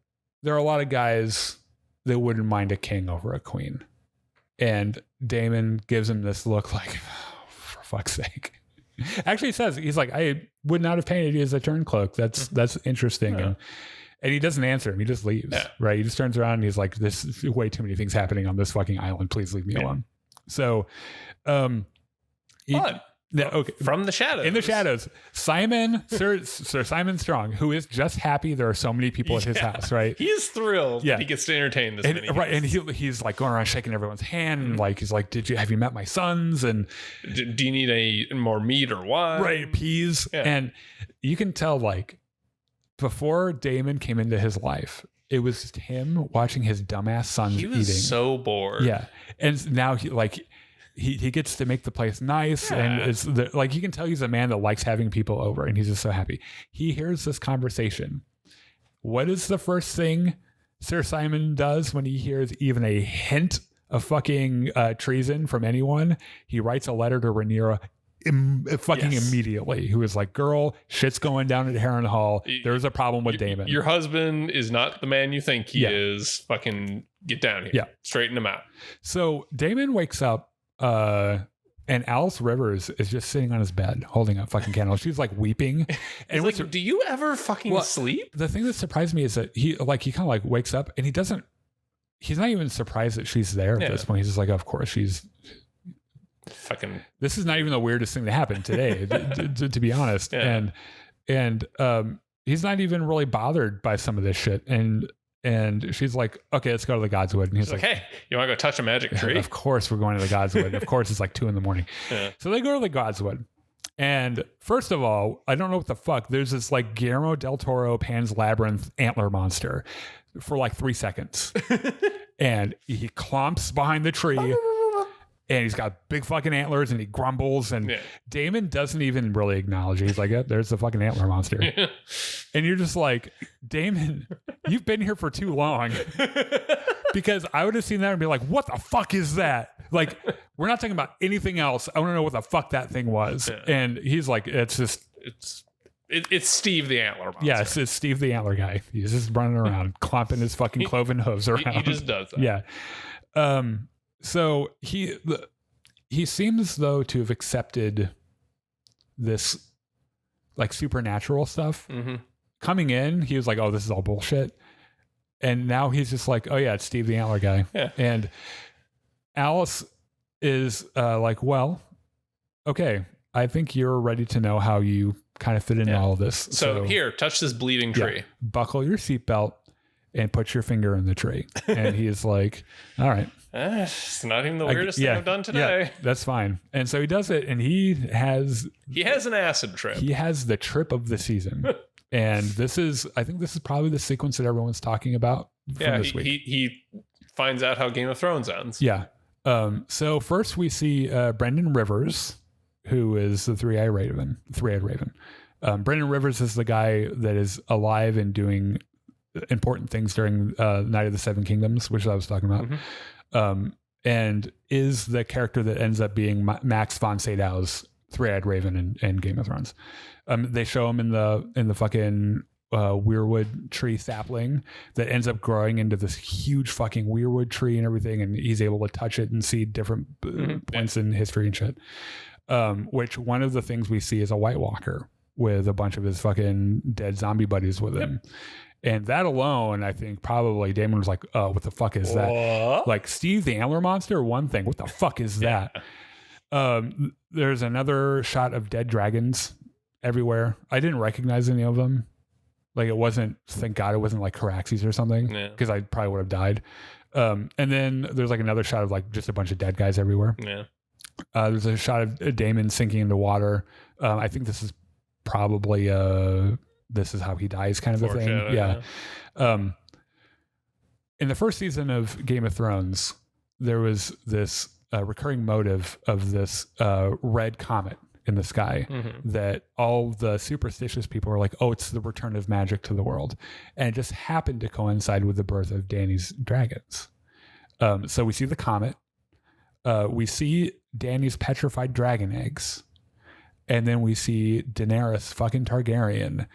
there are a lot of guys that wouldn't mind a king over a queen. And Daemon gives him this look like, oh, for fuck's sake. Actually, he says, he's like, I would not have painted you as a turncloak. That's interesting. Yeah. And he doesn't answer him. He just leaves, right? He just turns around and he's like, this is way too many things happening on this fucking island. Please leave me alone. So, okay. From the shadows. In the shadows. Sir Simon Strong, who is just happy there are so many people at his house, right? He is thrilled that he gets to entertain this many. Right. And he's like going around shaking everyone's hand and like he's like, have you met my sons? And do you need more meat or wine? Right, peas. Yeah. And you can tell like before Daemon came into his life, it was just him watching his dumbass sons eating. He was so bored. Yeah. And now he gets to make the place nice and it's you can tell he's a man that likes having people over and he's just so happy. He hears this conversation. What is the first thing Sir Simon does when he hears even a hint of fucking treason from anyone? He writes a letter to Rhaenyra immediately, who is like, girl, shit's going down at Harrenhal. There's a problem with Daemon. Your husband is not the man you think he is. Fucking get down here. Yeah. Straighten him out. So Daemon wakes up and Alice Rivers is just sitting on his bed holding a fucking candle. She's like weeping. And like, do you ever fucking sleep? The thing that surprised me is that he kind of like wakes up and he's not even surprised that she's there at this point. He's just like, of course she's fucking. This is not even the weirdest thing that happened today, to be honest. Yeah. And he's not even really bothered by some of this shit. And she's like, okay, let's go to the Godswood. And he's like, hey, you want to go touch a magic tree? Of course we're going to the Godswood. Of course it's like 2 a.m. Yeah. So they go to the Godswood. And first of all, I don't know what the fuck. There's this like Guillermo del Toro Pan's Labyrinth antler monster for like 3 seconds. And he clomps behind the tree. And he's got big fucking antlers and he grumbles and Daemon doesn't even really acknowledge it. He's like, there's the fucking antler monster. Yeah. And you're just like, Daemon, you've been here for too long. Because I would have seen that and be like, what the fuck is that? Like, we're not talking about anything else. I want to know what the fuck that thing was. Yeah. And he's like, it's Steve the antler monster. Yes, it's Steve the antler guy. He's just running around, clomping his fucking cloven hooves around. He just does that. Yeah. So he seems though to have accepted this like supernatural stuff. Mm-hmm. Coming in, he was like, "Oh, this is all bullshit," and now he's just like, "Oh yeah, it's Steve the Antler guy." Yeah. And Alice is like, "Well, okay, I think you're ready to know how you kind of fit into all of this. So here, touch this bleeding tree. Buckle your seatbelt and put your finger in the tree. And he is like, all right. It's not even the weirdest thing I've done today. Yeah, that's fine. And so he does it, and he has an acid trip. He has the trip of the season. And I think this is probably the sequence that everyone's talking about from this week. He finds out how Game of Thrones ends. Yeah. So first we see Brendan Rivers, who is the three-eyed raven. Brendan Rivers is the guy that is alive and doing important things during Night of the Seven Kingdoms, which I was talking about. And is the character that ends up being Max von Sydow's three-eyed raven in Game of Thrones. They show him in the fucking weirwood tree sapling that ends up growing into this huge fucking weirwood tree and everything, and he's able to touch it and see different points in history and shit. Which one of the things we see is a White Walker with a bunch of his fucking dead zombie buddies with him. And that alone, I think probably Damon was like, oh, what the fuck is that? Like Steve the Antler Monster, one thing. What the fuck is that? There's another shot of dead dragons everywhere. I didn't recognize any of them. Like it wasn't, thank God it wasn't like Caraxes or something, because I probably would have died. And then there's like another shot of like just a bunch of dead guys everywhere. There's a shot of Damon sinking into water. I think this is probably this is how he dies kind of a thing. In the first season of Game of Thrones, there was this recurring motive of this red comet in the sky that all the superstitious people were like, oh, it's the return of magic to the world. And it just happened to coincide with the birth of Dany's dragons. So we see the comet. We see Dany's petrified dragon eggs. And then we see Daenerys fucking Targaryen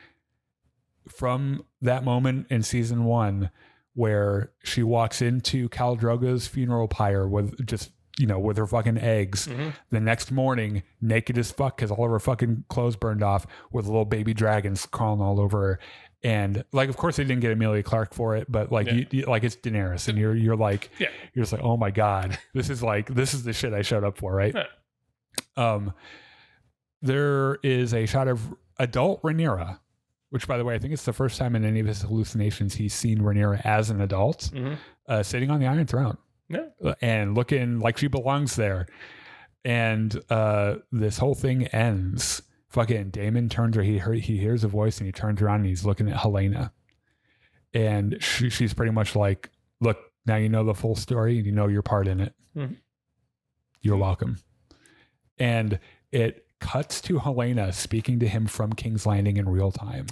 from that moment in season 1 where she walks into Khal Drogo's funeral pyre with just, with her fucking eggs. The next morning, naked as fuck because all of her fucking clothes burned off with little baby dragons crawling all over her. And like, of course they didn't get Emilia Clarke for it, but like, you, like it's Daenerys and you're like, you're just like, oh my God, this is the shit I showed up for. Right. There is a shot of adult Rhaenyra, which, by the way, I think it's the first time in any of his hallucinations he's seen Rhaenyra as an adult, sitting on the Iron Throne, and looking like she belongs there. And this whole thing ends. Fucking Daemon turns her. He hears a voice, and he turns around, and he's looking at Helena, and she's pretty much like, "Look, now you know the full story, and you know your part in it. You're welcome." And it cuts to Helena speaking to him from King's Landing in real time.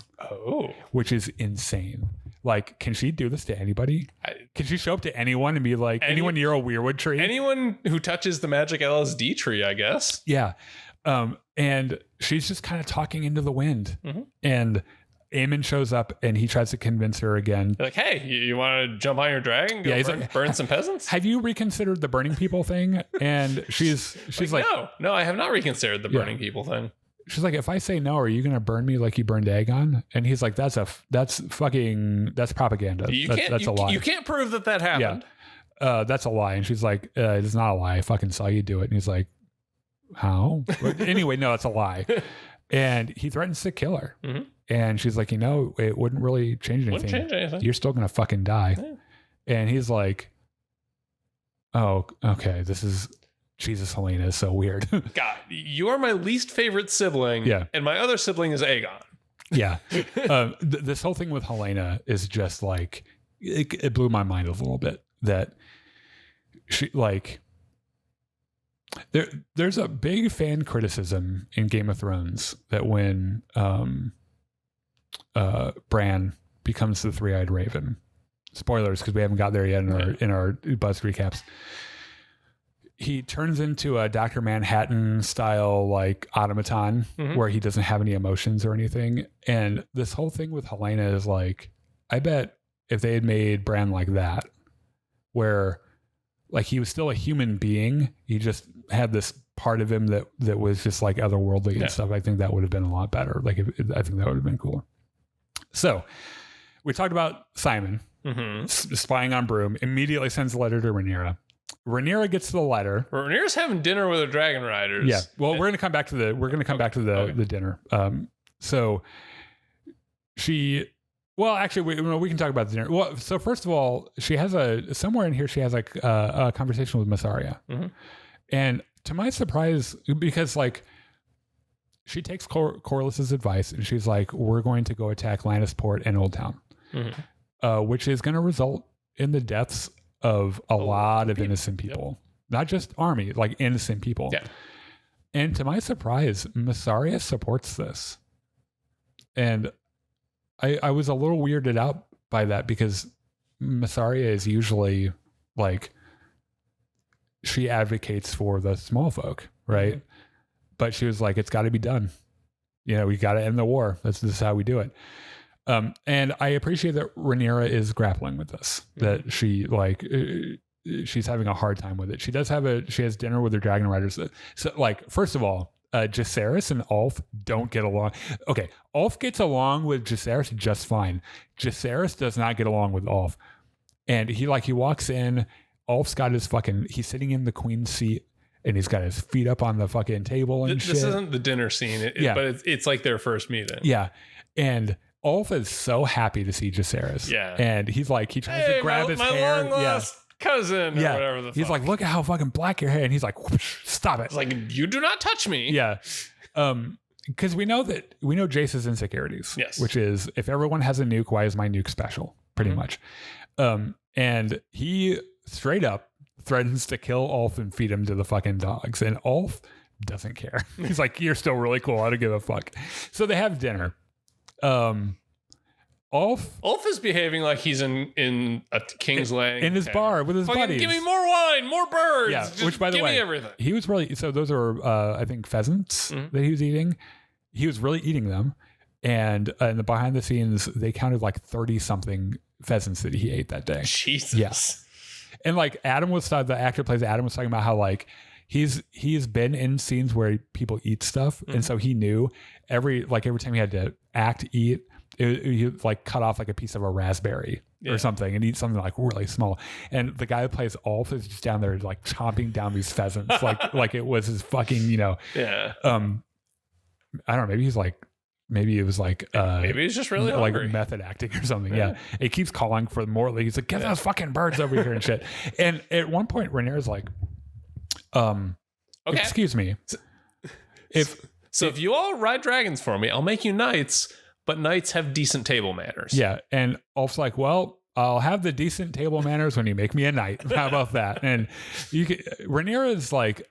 Which is insane. Like, can she do this to anybody? Can she show up to anyone and be like, anyone near a weirwood tree? Anyone who touches the magic LSD tree, I guess. Yeah. And she's just kind of talking into the wind. And Aemon shows up and he tries to convince her again. Like, hey, you want to jump on your dragon? Go burn some peasants? Have you reconsidered the burning people thing? And she's like, no, I have not reconsidered the burning people thing. She's like, if I say no, are you going to burn me like you burned Aegon? And he's like, that's propaganda. That's a lie. You can't prove that happened. That's a lie. And she's like, it's not a lie. I fucking saw you do it. And he's like, how? Anyway, no, it's a lie. And he threatens to kill her. And she's like, it wouldn't really change anything. You're still going to fucking die. And he's like, oh, okay. This is Jesus. Helena is so weird. God, you are my least favorite sibling. Yeah. And my other sibling is Aegon. Yeah. This whole thing with Helena is just like, it blew my mind a little bit that she like, there's a big fan criticism in Game of Thrones that when Bran becomes the three-eyed raven, spoilers because we haven't got there yet in our buzz recaps, he turns into a Dr. Manhattan style like automaton where he doesn't have any emotions or anything. And this whole thing with Helena is like, I bet if they had made Bran like that, where like he was still a human being, he just had this part of him that was just like otherworldly and stuff, I think that would have been a lot better. Like I think that would have been cooler. So we talked about Simon spying on Broom, immediately sends a letter to Rhaenyra. Rhaenyra gets the letter. Rhaenyra's having dinner with the dragon riders. Yeah. Well, we're going to come back to the dinner. So actually, we can talk about the dinner. Well, so first of all, she has somewhere in here, she has like a conversation with Massaria. Mm-hmm. And to my surprise, because like she takes Corliss's advice and she's like, we're going to go attack Lannisport and Old Town, which is going to result in the deaths of a lot of innocent people, not just army, like innocent people. Yeah. And to my surprise, Massaria supports this. And I was a little weirded out by that because Massaria is usually like, she advocates for the small folk, right? Mm-hmm. But she was like, it's got to be done. We got to end the war. This is how we do it. And I appreciate that Rhaenyra is grappling with this, that she she's having a hard time with it. She has dinner with her dragon riders. So like, first of all, Jacaerys and Ulf don't get along. Okay, Ulf gets along with Jacaerys just fine. Jacaerys does not get along with Ulf. And he walks in, Ulf's got he's sitting in the queen's seat and he's got his feet up on the fucking table and shit. This isn't the dinner scene, but it's like their first meeting. Yeah. And Ulf is so happy to see Jacaerys. Yeah. And he's like, he tries to grab his hair. Long lost cousin or whatever the fuck. He's like, look at how fucking black your hair. And he's like, whoosh, stop it. It's like, you do not touch me. Yeah. Because we know Jace's insecurities. Yes. Which is, if everyone has a nuke, why is my nuke special? Pretty much. And he straight up threatens to kill Ulf and feed him to the fucking dogs. And Ulf doesn't care. He's like, you're still really cool. I don't give a fuck. So they have dinner. Ulf is behaving like he's in a King's Landing in his bar with his buddies. Give me more wine, more birds. Yeah, which by the way, everything. He was really, so those are I think pheasants that he was eating. He was really eating them, and in the behind the scenes, they counted like 30 something pheasants that he ate that day. Jesus. Yes. And like Adam the actor plays Adam, was talking about how like he's been in scenes where people eat stuff, and so he knew every time he had to eat, he like cut off like a piece of a raspberry or something and eat something like really small. And the guy who plays Ulf is just down there like chomping down these pheasants like it was his fucking I don't know, maybe it was like maybe he's just really hungry. Like method acting or something. Yeah. It keeps calling for more. He's like, get those fucking birds over here and shit. And at one point Rhaenyra's like, okay, excuse me. If you all ride dragons for me, I'll make you knights, but knights have decent table manners. Yeah. And Ulf's like, well, I'll have the decent table manners when you make me a knight. How about that? And Rhaenyra is like,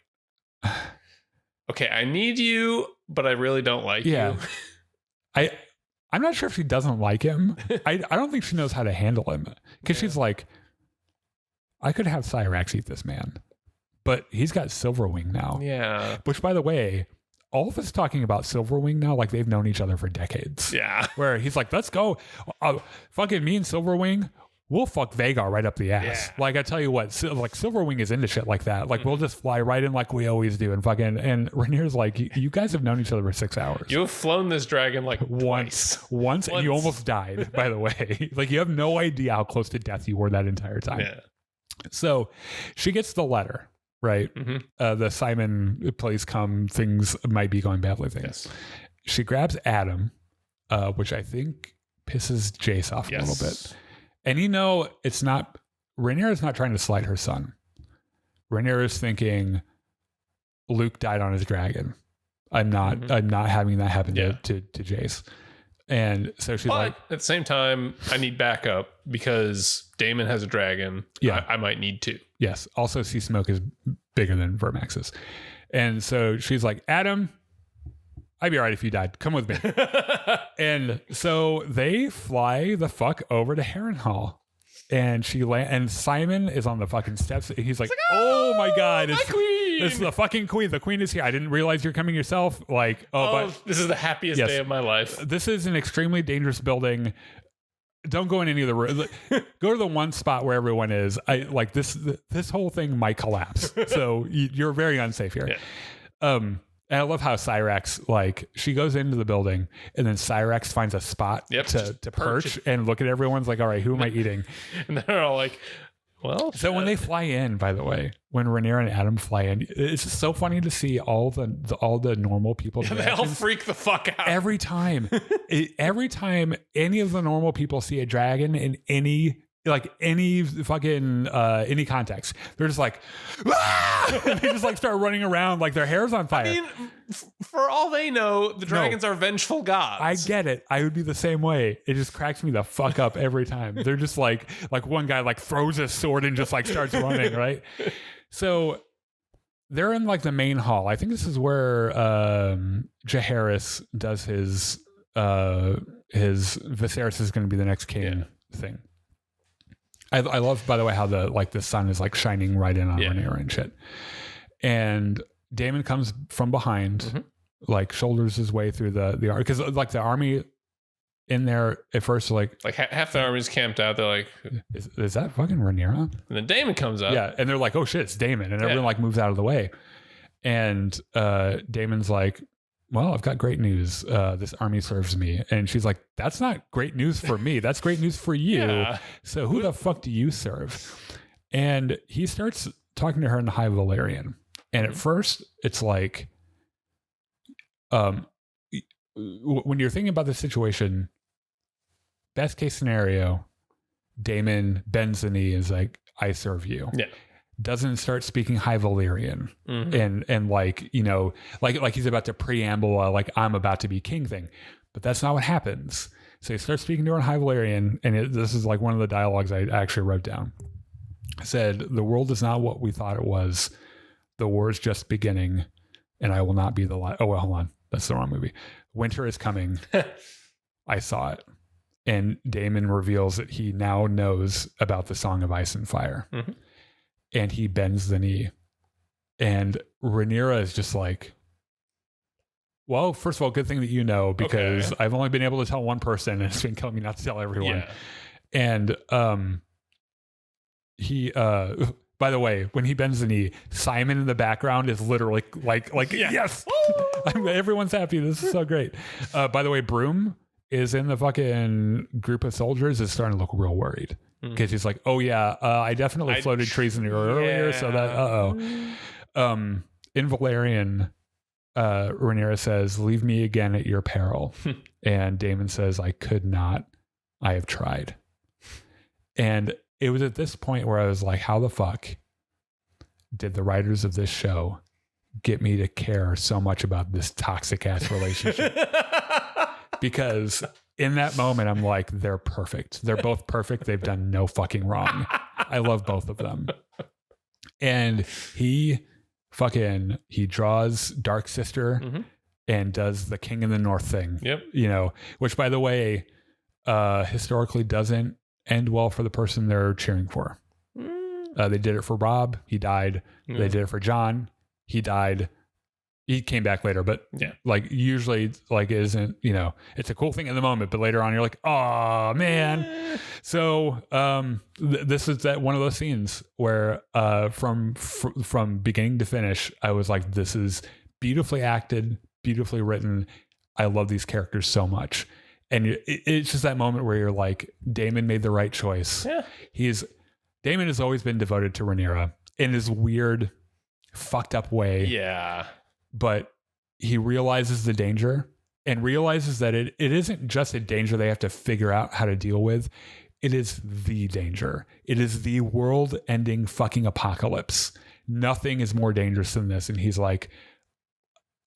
okay, I need you, but I really don't like you. I'm not sure if she doesn't like him. I don't think she knows how to handle him, because she's like, I could have Cyrax eat this man, but he's got Silverwing now. Yeah. Which, by the way, Ulf is talking about Silverwing now like they've known each other for decades. Yeah. Where he's like, let's go. Fucking me and Silverwing, we'll fuck Vhagar right up the ass. Yeah. Like, I tell you what, like Silverwing is into shit like that. Like, we'll just fly right in like we always do. And Rhaenyra's like, you guys have known each other for 6 hours. You have flown this dragon like once, and you almost died, by the way. Like, you have no idea how close to death you were that entire time. Yeah. So she gets the letter, right? Mm-hmm. The Simon, please come, things might be going badly. Yes. She grabs Adam, which I think pisses Jace off a little bit. And it's not, Rhaenyra's not trying to slight her son. Rhaenyra's thinking, Luke died on his dragon. I'm not having that happen to Jace. And so she's like, at the same time, I need backup because Daemon has a dragon. Yeah. I might need to. Yes. Also, Sea Smoke is bigger than Vermax's. And so she's like, Adam, I'd be all right if you died. Come with me. And so they fly the fuck over to Harrenhal. And and Simon is on the fucking steps. He's like, oh my God. It's the fucking queen. The queen is here. I didn't realize you're coming yourself. Like, but this is the happiest day of my life. This is an extremely dangerous building. Don't go in any of the rooms. Go to the one spot where everyone is. This whole thing might collapse. So you're very unsafe here. Yeah. And I love how Cyrax, like, she goes into the building and then Cyrax finds a spot to perch and look at everyone's like, all right, who am I eating? And they're all like, Well, so when they fly in, by the way, when Rhaenyra and Adam fly in, it's just so funny to see all the normal people. Yeah, they all freak the fuck out every time. Every time any of the normal people see a dragon in any fucking any context, they're just like, ah! And they just like start running around like their hair's on fire. I mean, for all they know, the dragons are vengeful gods. I get it. I would be the same way. It just cracks me the fuck up every time. They're just like one guy like throws his sword and just like starts running, right? So they're in like the main hall. I think this is where Jaehaerys does his Viserys is going to be the next king thing. I love, by the way, how the sun is like shining right in on Rhaenyra and shit. And Daemon comes from behind, like shoulders his way through the army, because like the army in there at first, like half the army's camped out. They're like, is that fucking Rhaenyra? And then Daemon comes up. Yeah, and they're like, oh shit, it's Daemon, and everyone like moves out of the way. And Daemon's like, well, I've got great news. This army serves me. And she's like, that's not great news for me. That's great news for you. Yeah. So who the fuck do you serve? And he starts talking to her in High Valyrian. And at first, it's like, when you're thinking about the situation, best case scenario, Daemon bends the knee and is like, I serve you. Yeah. Doesn't start speaking High Valyrian and like, you know, like he's about to preamble like I'm about to be king thing, but that's not what happens. So he starts speaking to her in High Valyrian, and this is like one of the dialogues I actually wrote down. I said, the world is not what we thought it was. The war is just beginning, and I will not be the last. Oh, well, hold on. That's the wrong movie. Winter is coming. I saw it. And Daemon reveals that he now knows about the Song of Ice and Fire. And he bends the knee. And Rhaenyra is just like, well, first of all, good thing that you know, because I've only been able to tell one person, and it's been telling me not to tell everyone. Yeah. And he, by the way, when he bends the knee, Simon in the background is literally like yes, everyone's happy. This is so great. By the way, Broom is in the fucking group of soldiers is starting to look real worried. Because he's like, oh yeah, I definitely floated treason earlier, so that in Valyrian, Rhaenyra says, "Leave me again at your peril," and Daemon says, "I could not. I have tried." And it was at this point where I was like, how the fuck did the writers of this show get me to care so much about this toxic ass relationship? Because in that moment, I'm like, they're perfect. They're both perfect. They've done no fucking wrong. I love both of them. And he draws Dark Sister and does the King in the North thing. Yep. You know, which, by the way, historically doesn't end well for the person they're cheering for. They did it for Rob. He died. They did it for John. He died. He came back later, but like usually like isn't, you know, it's a cool thing in the moment, but later on you're like, oh man. So this is that one of those scenes where from beginning to finish, I was like, this is beautifully acted, beautifully written. I love these characters so much. And it's just that moment where you're like, Daemon made the right choice. Yeah. Daemon has always been devoted to Rhaenyra in his weird, fucked up way. Yeah. But he realizes the danger and realizes that it isn't just a danger they have to figure out how to deal with. It is the danger. It is the world-ending fucking apocalypse. Nothing is more dangerous than this. And he's like,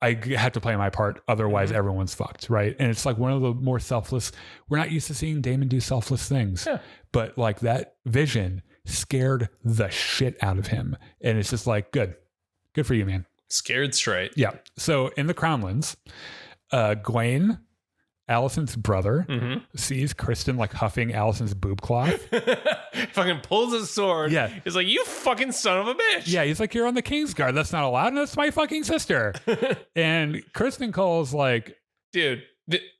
I have to play my part. Otherwise, everyone's fucked, right? And it's like one of the more selfless. We're not used to seeing Daemon do selfless things. Yeah. But like that vision scared the shit out of him. And it's just like, good for you, man. Scared straight. Yeah. So in the Crownlands, Gwaine, Alicent's brother, sees Kristen like huffing Alicent's boob cloth. Fucking pulls his sword. Yeah. He's like, you fucking son of a bitch. Yeah. He's like, you're on the Kingsguard. That's not allowed. And that's my fucking sister. And Kristen Cole's like, dude,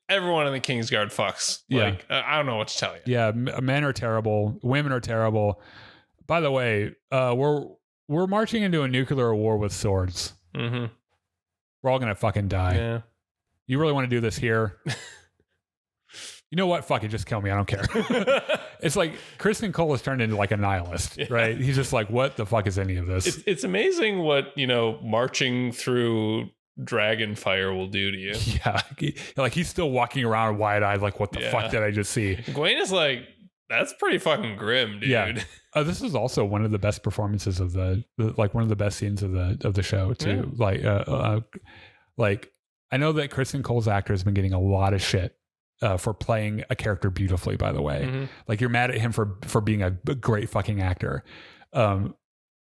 everyone in the Kingsguard fucks. Like, I don't know what to tell you. Yeah. Men are terrible. Women are terrible. By the way, we're marching into a nuclear war with swords. We're all going to fucking die. Yeah. You really want to do this here? you know what? Fuck it. Just kill me. I don't care. It's like Kristen Cole has turned into like a nihilist, right? He's just like, what the fuck is any of this? It's amazing what, marching through dragon fire will do to you. Yeah. He's still walking around wide-eyed like, what the fuck did I just see? Gawain is like, that's pretty fucking grim, dude. Yeah. This is also one of the best performances of one of the best scenes of the show too. Yeah. Like I know that Kristen Cole's actor has been getting a lot of shit for playing a character beautifully, by the way. Mm-hmm. Like you're mad at him for being a great fucking actor.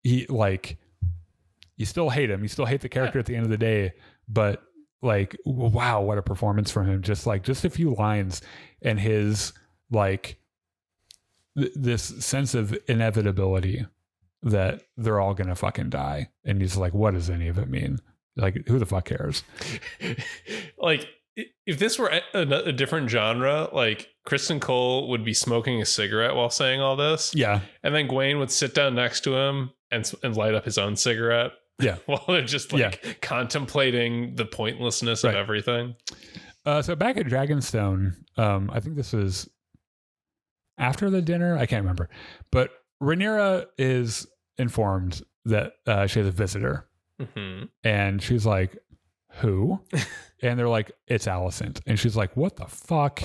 You still hate him. You still hate the character at the end of the day, but like, wow, what a performance from him. Just a few lines and his like this sense of inevitability that they're all going to fucking die. And he's like, what does any of it mean? Like, who the fuck cares? Like, if this were a different genre, like Kristen Cole would be smoking a cigarette while saying all this. Yeah. And then Gawain would sit down next to him and light up his own cigarette. Yeah. While they're just contemplating the pointlessness of everything. So back at Dragonstone, I think this was after the dinner. I can't remember. But Rhaenyra is informed that she has a visitor. Mm-hmm. And she's like, who? And they're like, it's Alicent. And she's like, what the fuck?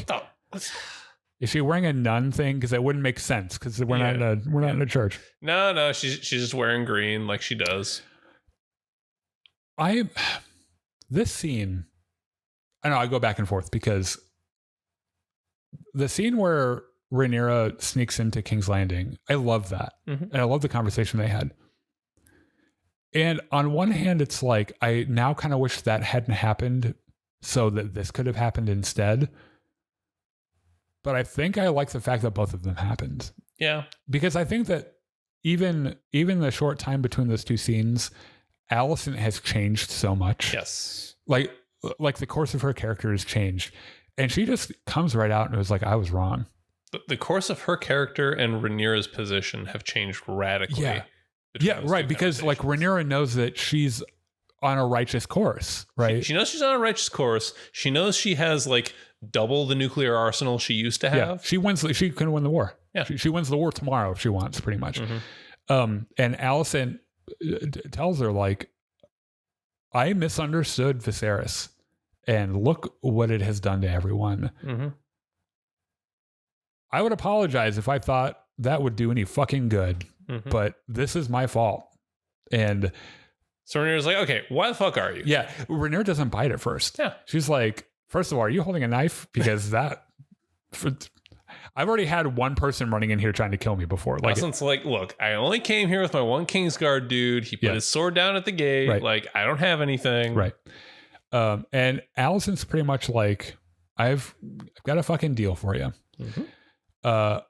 Is she wearing a nun thing? Because that wouldn't make sense. Because we're not in a church. No, she's just wearing green like she does. This scene, I know I go back and forth because the scene where Rhaenyra sneaks into King's Landing, I love that. Mm-hmm. And I love the conversation they had. And on one hand, it's like, I now kind of wish that hadn't happened so that this could have happened instead. But I think I like the fact that both of them happened. Yeah. Because I think that even the short time between those two scenes, Alicent has changed so much. Yes. Like the course of her character has changed. And she just comes right out and was like, I was wrong. The course of her character and Rhaenyra's position have changed radically. Yeah. Yeah, right. Because like Rhaenyra knows that she's on a righteous course, right? She knows she's on a righteous course. She knows she has like double the nuclear arsenal she used to have. Yeah. She can win the war. Yeah. She wins the war tomorrow if she wants, pretty much. Mm-hmm. And Alicent tells her like, I misunderstood Viserys and look what it has done to everyone. Mm-hmm. I would apologize if I thought that would do any fucking good. Mm-hmm. But this is my fault. And so Rhaenyra's like, okay, why the fuck are you? Yeah. Rhaenyra doesn't bite at first. Yeah. She's like, first of all, are you holding a knife? Because I've already had one person running in here trying to kill me before. Like, Alicent's like, look, I only came here with my one Kingsguard dude. He put his sword down at the gate. Right. Like, I don't have anything. Right. And Alicent's pretty much like, I've got a fucking deal for you. Mm-hmm.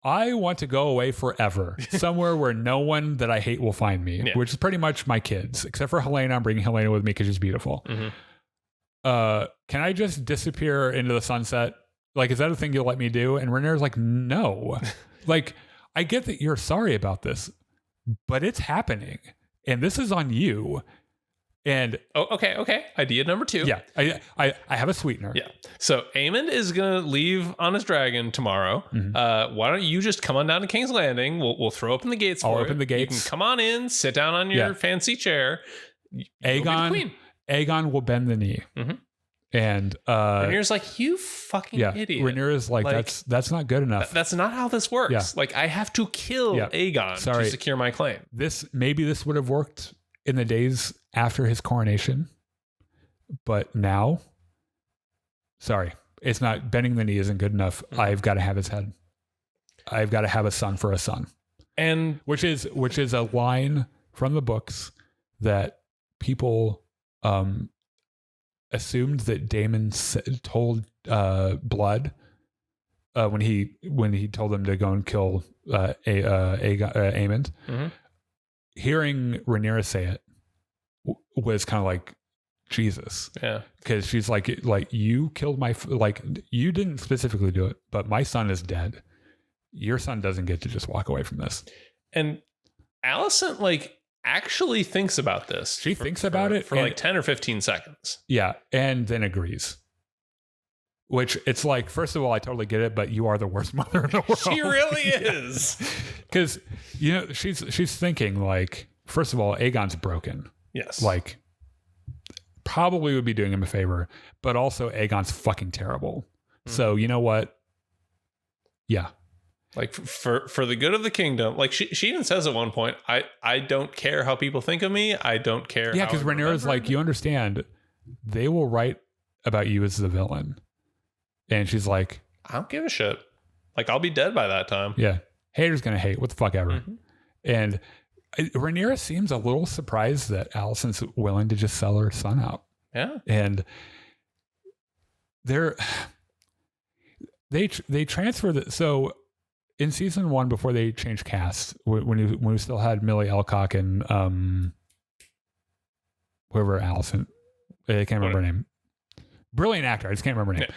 I want to go away forever, somewhere where no one that I hate will find me, which is pretty much my kids, except for Helena. I'm bringing Helena with me because she's beautiful. Mm-hmm. Can I just disappear into the sunset? Like, is that a thing you'll let me do? And Rhaenyra's like, no. Like, I get that you're sorry about this, but it's happening. And this is on you. And okay. Idea number 2. Yeah, I have a sweetener. Yeah. So Aemond is gonna leave on his dragon tomorrow. Mm-hmm. Why don't you just come on down to King's Landing? We'll throw open the gates. I'll open the gates. You can come on in, sit down on your fancy chair. Aegon will bend the knee. Mm-hmm. And Rhaenyra's like, you fucking idiot. Rhaenyra's like that's not good enough. That's not how this works. Yeah. Like, I have to kill Aegon to secure my claim. Maybe this would have worked in the days after his coronation, but now, sorry, it's not. Bending the knee isn't good enough. Mm-hmm. I've got to have his head. I've got to have a son for a son, and which is a line from the books that people assumed that Daemon told Blood when he told them to go and kill Aemond. Mm-hmm. Hearing Rhaenyra say it was kind of like, Jesus. Yeah. Because she's like, you killed you didn't specifically do it, but my son is dead. Your son doesn't get to just walk away from this. And Alicent, actually thinks about this. She thinks about it for 10 or 15 seconds. Yeah. And then agrees. Which it's like, first of all, I totally get it, but you are the worst mother in the world. She really is. Because, you know, she's thinking like, first of all, Aegon's broken. Yes. Like, probably would be doing him a favor, but also Aegon's fucking terrible. So you know what? Yeah. Like for the good of the kingdom, like she even says at one point, I don't care how people think of me. I don't care. Yeah, because Rhaenyra's like, you understand, they will write about you as the villain. And she's like, I don't give a shit. Like, I'll be dead by that time. Yeah. Haters gonna hate. What the fuck ever. And Rhaenyra seems a little surprised that Alicent's willing to just sell her son out. Yeah. And they transfer the, so in season 1, before they changed cast, when we still had Millie Alcock and whoever Alicent, I can't remember her name. Brilliant actor. I just can't remember her name. Yeah.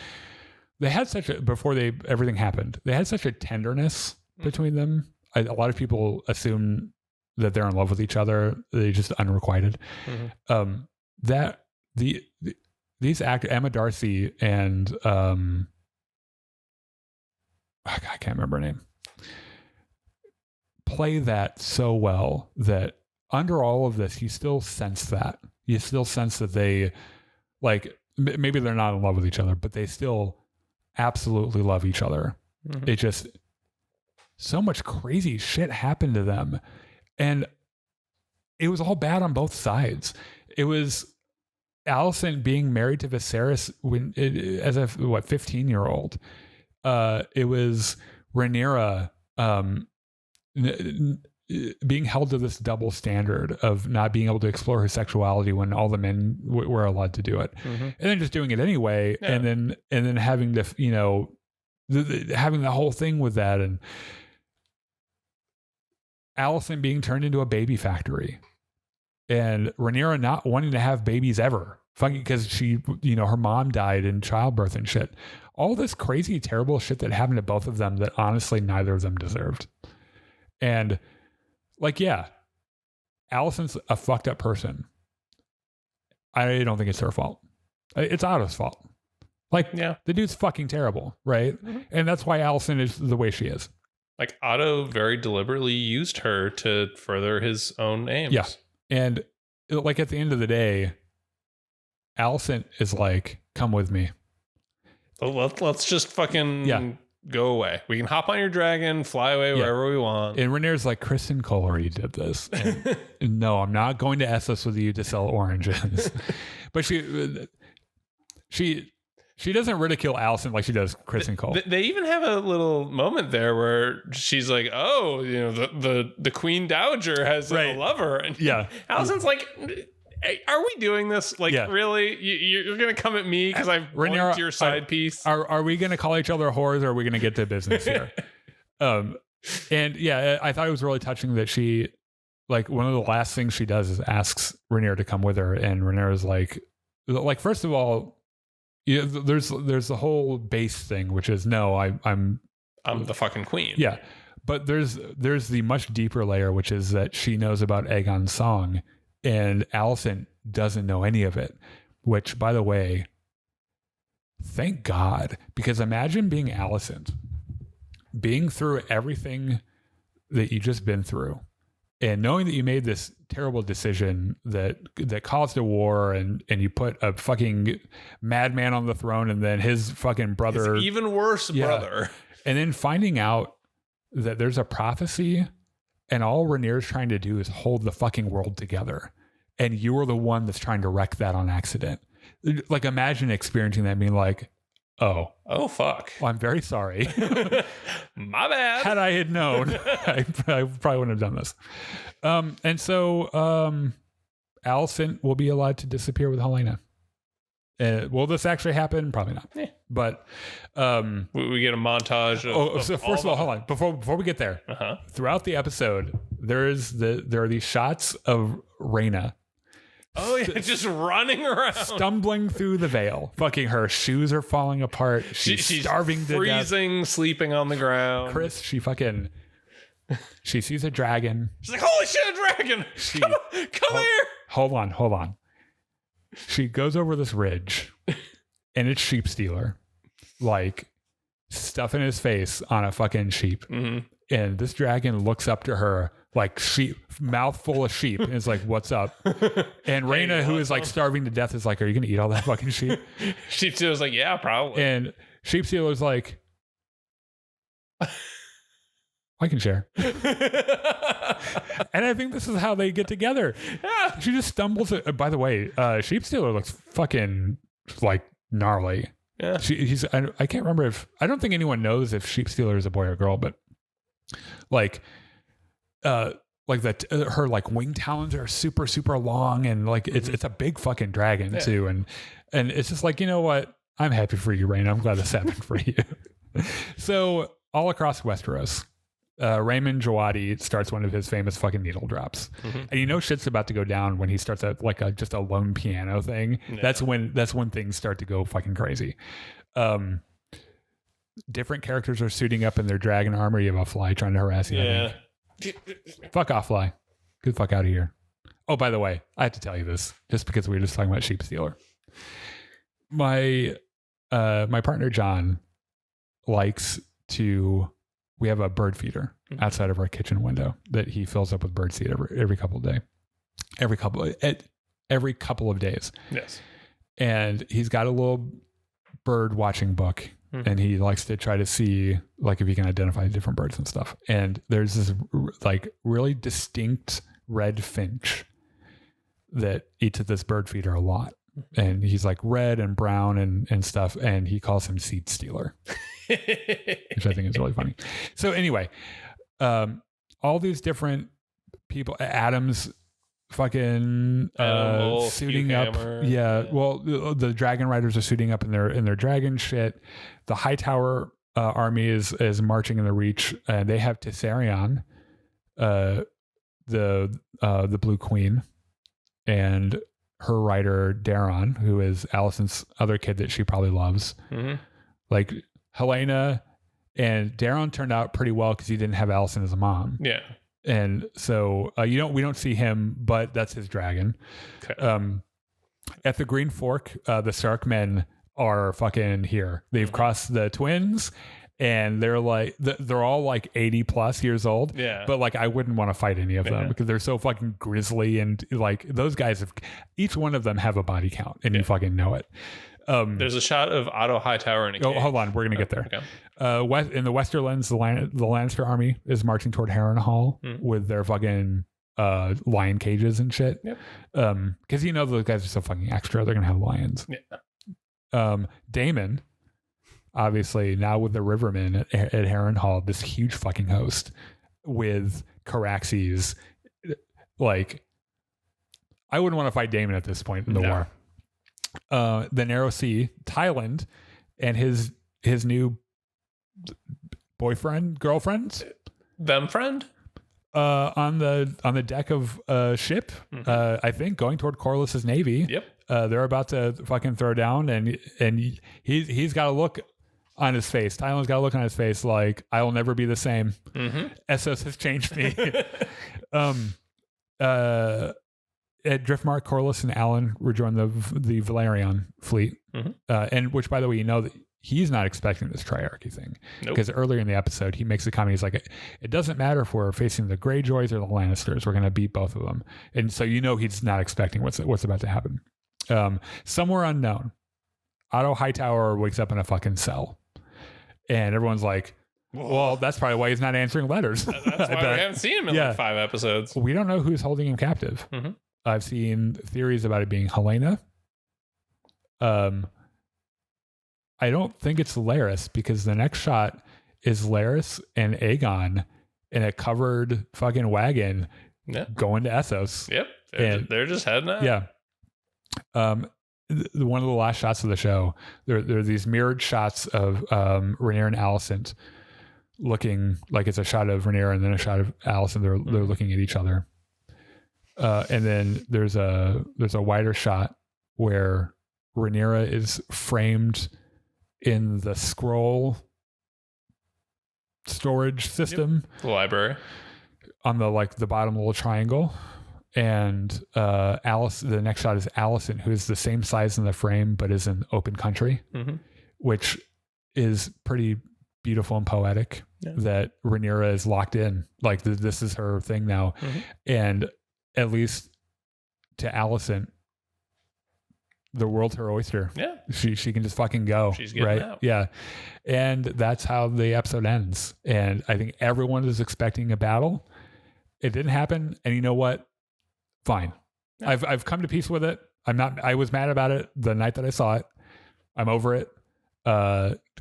They had such a, before everything happened, they had such a tenderness between them. A lot of people assume that they're in love with each other. They just unrequited. That these actors, Emma Darcy and I can't remember her name, play that so well that under all of this, you still sense that. You still sense that they, like, maybe they're not in love with each other, but they still absolutely love each other. It just, so much crazy shit happened to them. And it was all bad on both sides. It was Alicent being married to Viserys as a 15-year-old. It was Rhaenyra being held to this double standard of not being able to explore her sexuality when all the men were allowed to do it, and then just doing it anyway, and then having to, you know, having the whole thing with that, and Alicent being turned into a baby factory, and Rhaenyra not wanting to have babies ever, fucking because she, you know, her mom died in childbirth and shit. All this crazy, terrible shit that happened to both of them that honestly neither of them deserved. And like, yeah, Alicent's a fucked up person. I don't think it's her fault. It's Otto's fault. Like, the dude's fucking terrible, right? And that's why Alicent is the way she is. Like, Otto very deliberately used her to further his own aims. Yeah. And like, at the end of the day, Alicent is like, come with me. Let's just fucking go away. We can hop on your dragon, fly away wherever we want. And Rhaenyra's like, Kristen Cole already did this. And no, I'm not going to Essos with you to sell oranges. But she doesn't ridicule Alicent like she does Kristen Cole. They even have a little moment there where she's like, oh, you know, the Queen Dowager has a lover. And Alicent's like, hey, are we doing this? Like, really? You're going to come at me because I've bonked your side piece? Are we going to call each other whores, or are we going to get to business here? And yeah, I thought it was really touching that she, like, one of the last things she does is asks Rhaenyra to come with her. And Rhaenyra's like, first of all, there's the whole base thing, which is, no, I'm the fucking queen. Yeah. But there's the much deeper layer, which is that she knows about Aegon's song. And Alicent doesn't know any of it, which, by the way, thank God, because imagine being Alicent, being through everything that you just been through, and knowing that you made this terrible decision that caused a war, and you put a fucking madman on the throne, and then his fucking brother, his even worse brother, and then finding out that there's a prophecy. And all Rhaenyra's trying to do is hold the fucking world together. And you are the one that's trying to wreck that on accident. Like, imagine experiencing that, being like, oh, fuck. Well, I'm very sorry. My bad. Had I had known, I probably wouldn't have done this. And so Alicent will be allowed to disappear with Helena. Will this actually happen? Probably not. But we get a montage of so first of all, hold on. Before we get there, throughout the episode, there are these shots of Rhaena. Oh yeah, just running around, stumbling through the veil. Fucking, her shoes are falling apart. She's starving to death, freezing, sleeping on the ground. Chris, she sees a dragon. She's like, holy shit, a dragon! Come here! Hold on. She goes over this ridge, and it's Sheep Stealer. like stuffing his face on a fucking sheep. And this dragon looks up to her like sheep, mouth full of sheep, and is like, "What's up?" And Rhaena, who is like starving to death, is like, "Are you gonna eat all that fucking sheep?" Sheep Stealer's like, "Yeah, probably." And Sheep Stealer's like, "I can share." And I think this is how they get together. Yeah. She just stumbles. By the way, Sheep Stealer looks fucking like gnarly. Yeah. I can't remember if, I don't think anyone knows if Sheep Stealer is a boy or girl, but like that her like wing talons are super, super long, and like it's a big fucking dragon too. And it's just like, you know what? I'm happy for you, Rhaena. I'm glad this happened for you. So all across Westeros, Raymond Jawadi starts one of his famous fucking needle drops, and you know shit's about to go down when he starts just a lone piano thing. Yeah. That's when things start to go fucking crazy. Different characters are suiting up in their dragon armor. You have a fly trying to harass you. Yeah. Fuck off, fly. Get the fuck out of here. Oh, by the way, I have to tell you this just because we were just talking about Sheep Stealer. My partner John likes to. We have a bird feeder outside of our kitchen window that he fills up with bird seed every couple of days. Yes. And he's got a little bird watching book, and he likes to try to see like if he can identify different birds and stuff. And there's this like really distinct red finch that eats at this bird feeder a lot. And he's like red and brown and stuff, and he calls him Seed Stealer. Which I think is really funny. So anyway, all these different people, Adam's fucking suiting up. Yeah. Well, the dragon riders are suiting up in their dragon shit. The Hightower army is marching in the Reach, and they have Tessarion, the Blue Queen, and her rider Daron, who is Alicent's other kid that she probably loves. Like Helena and Daron turned out pretty well because he didn't have Alicent as a mom. Yeah. And so we don't see him, but that's his dragon. Okay. At the Green Fork, the Stark men are fucking here. They've crossed the twins, and they're all like 80 plus years old. Yeah. But like I wouldn't want to fight any of them because they're so fucking grisly, and like those guys each one of them have a body count, and you fucking know it. There's a shot of Otto Hightower in a cave. Oh, hold on, we're gonna get there. Okay. In the Westerlands, the Lannister army is marching toward Harrenhal with their fucking lion cages and shit. Yep. Because you know those guys are so fucking extra, they're gonna have lions. Yeah. Daemon, obviously now with the Rivermen at Harrenhal, this huge fucking host with Caraxes. Like, I wouldn't want to fight Daemon at this point in the war. The Narrow Sea, Thailand, and his new girlfriend, on the deck of a ship, I think going toward Corlys's navy. Yep. They're about to fucking throw down, and he's got a look on his face. Tyland's got a look on his face like, I will never be the same. Essos has changed me. At Driftmark, Corlys and Alan rejoin the Valerian fleet, and which, by the way, you know that he's not expecting this triarchy thing, because earlier in the episode he makes a comment. He's like, "It doesn't matter if we're facing the Greyjoys or the Lannisters. We're going to beat both of them." And so you know he's not expecting what's about to happen. Somewhere unknown, Otto Hightower wakes up in a fucking cell, and everyone's like, "Well, that's probably why he's not answering letters." That's why we haven't seen him in like 5 episodes. We don't know who's holding him captive. I've seen theories about it being Helena. I don't think it's Larys, because the next shot is Larys and Aegon in a covered fucking wagon going to Essos. Yep. They're just heading out. Yeah. One of the last shots of the show, there are these mirrored shots of Rhaenyra and Alicent looking like it's a shot of Rhaenyra and then a shot of Alicent. They're looking at each other. And then there's a wider shot where Rhaenyra is framed in the scroll storage system, the library, on the bottom little triangle. And the next shot is Alicent, who is the same size in the frame but is in open country, which is pretty beautiful and poetic. That Rhaenyra is locked in, like this is her thing now. And at least to Alicent, the world's her oyster. She can just fucking go. She's getting out. And that's how the episode ends. And I think everyone is expecting a battle. It didn't happen, and you know what, fine. I've come to peace with it. I was mad about it the night that I saw it. I'm over it.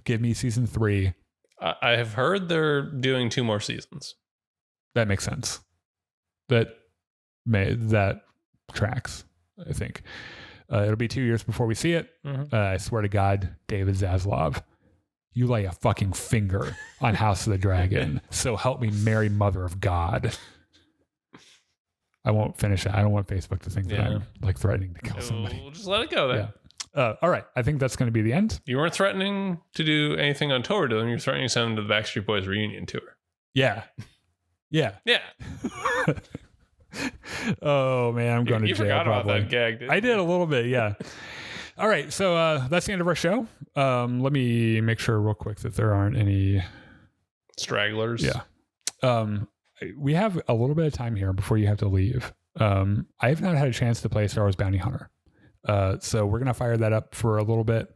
Give me season 3. I have heard they're doing 2 more seasons. That makes sense. That tracks, I think. It'll be 2 years before we see it. I swear to God, David Zaslav, you lay a fucking finger on House of the Dragon. So help me, Mary Mother of God. I won't finish it. I don't want Facebook to think that I'm like threatening to kill somebody. We'll just let it go then. All right. I think that's going to be the end. You weren't threatening to do anything on tour, Dylan. You're threatening to send them to the Backstreet Boys reunion tour. Yeah. Oh man, I'm going to jail. You forgot about that gag, didn't you? I did a little bit, yeah. All right, so that's the end of our show. Let me make sure real quick that there aren't any stragglers. Yeah. We have a little bit of time here before you have to leave. I have not had a chance to play Star Wars Bounty Hunter. So we're going to fire that up for a little bit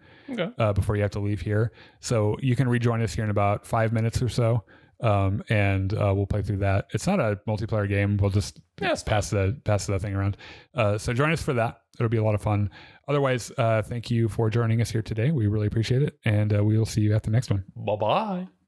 before you have to leave here. So you can rejoin us here in about 5 minutes or so. And we'll play through that. It's not a multiplayer game. We'll just pass the thing around. So join us for that. It'll be a lot of fun. Otherwise, thank you for joining us here today. We really appreciate it. And we will see you at the next one. Bye-bye.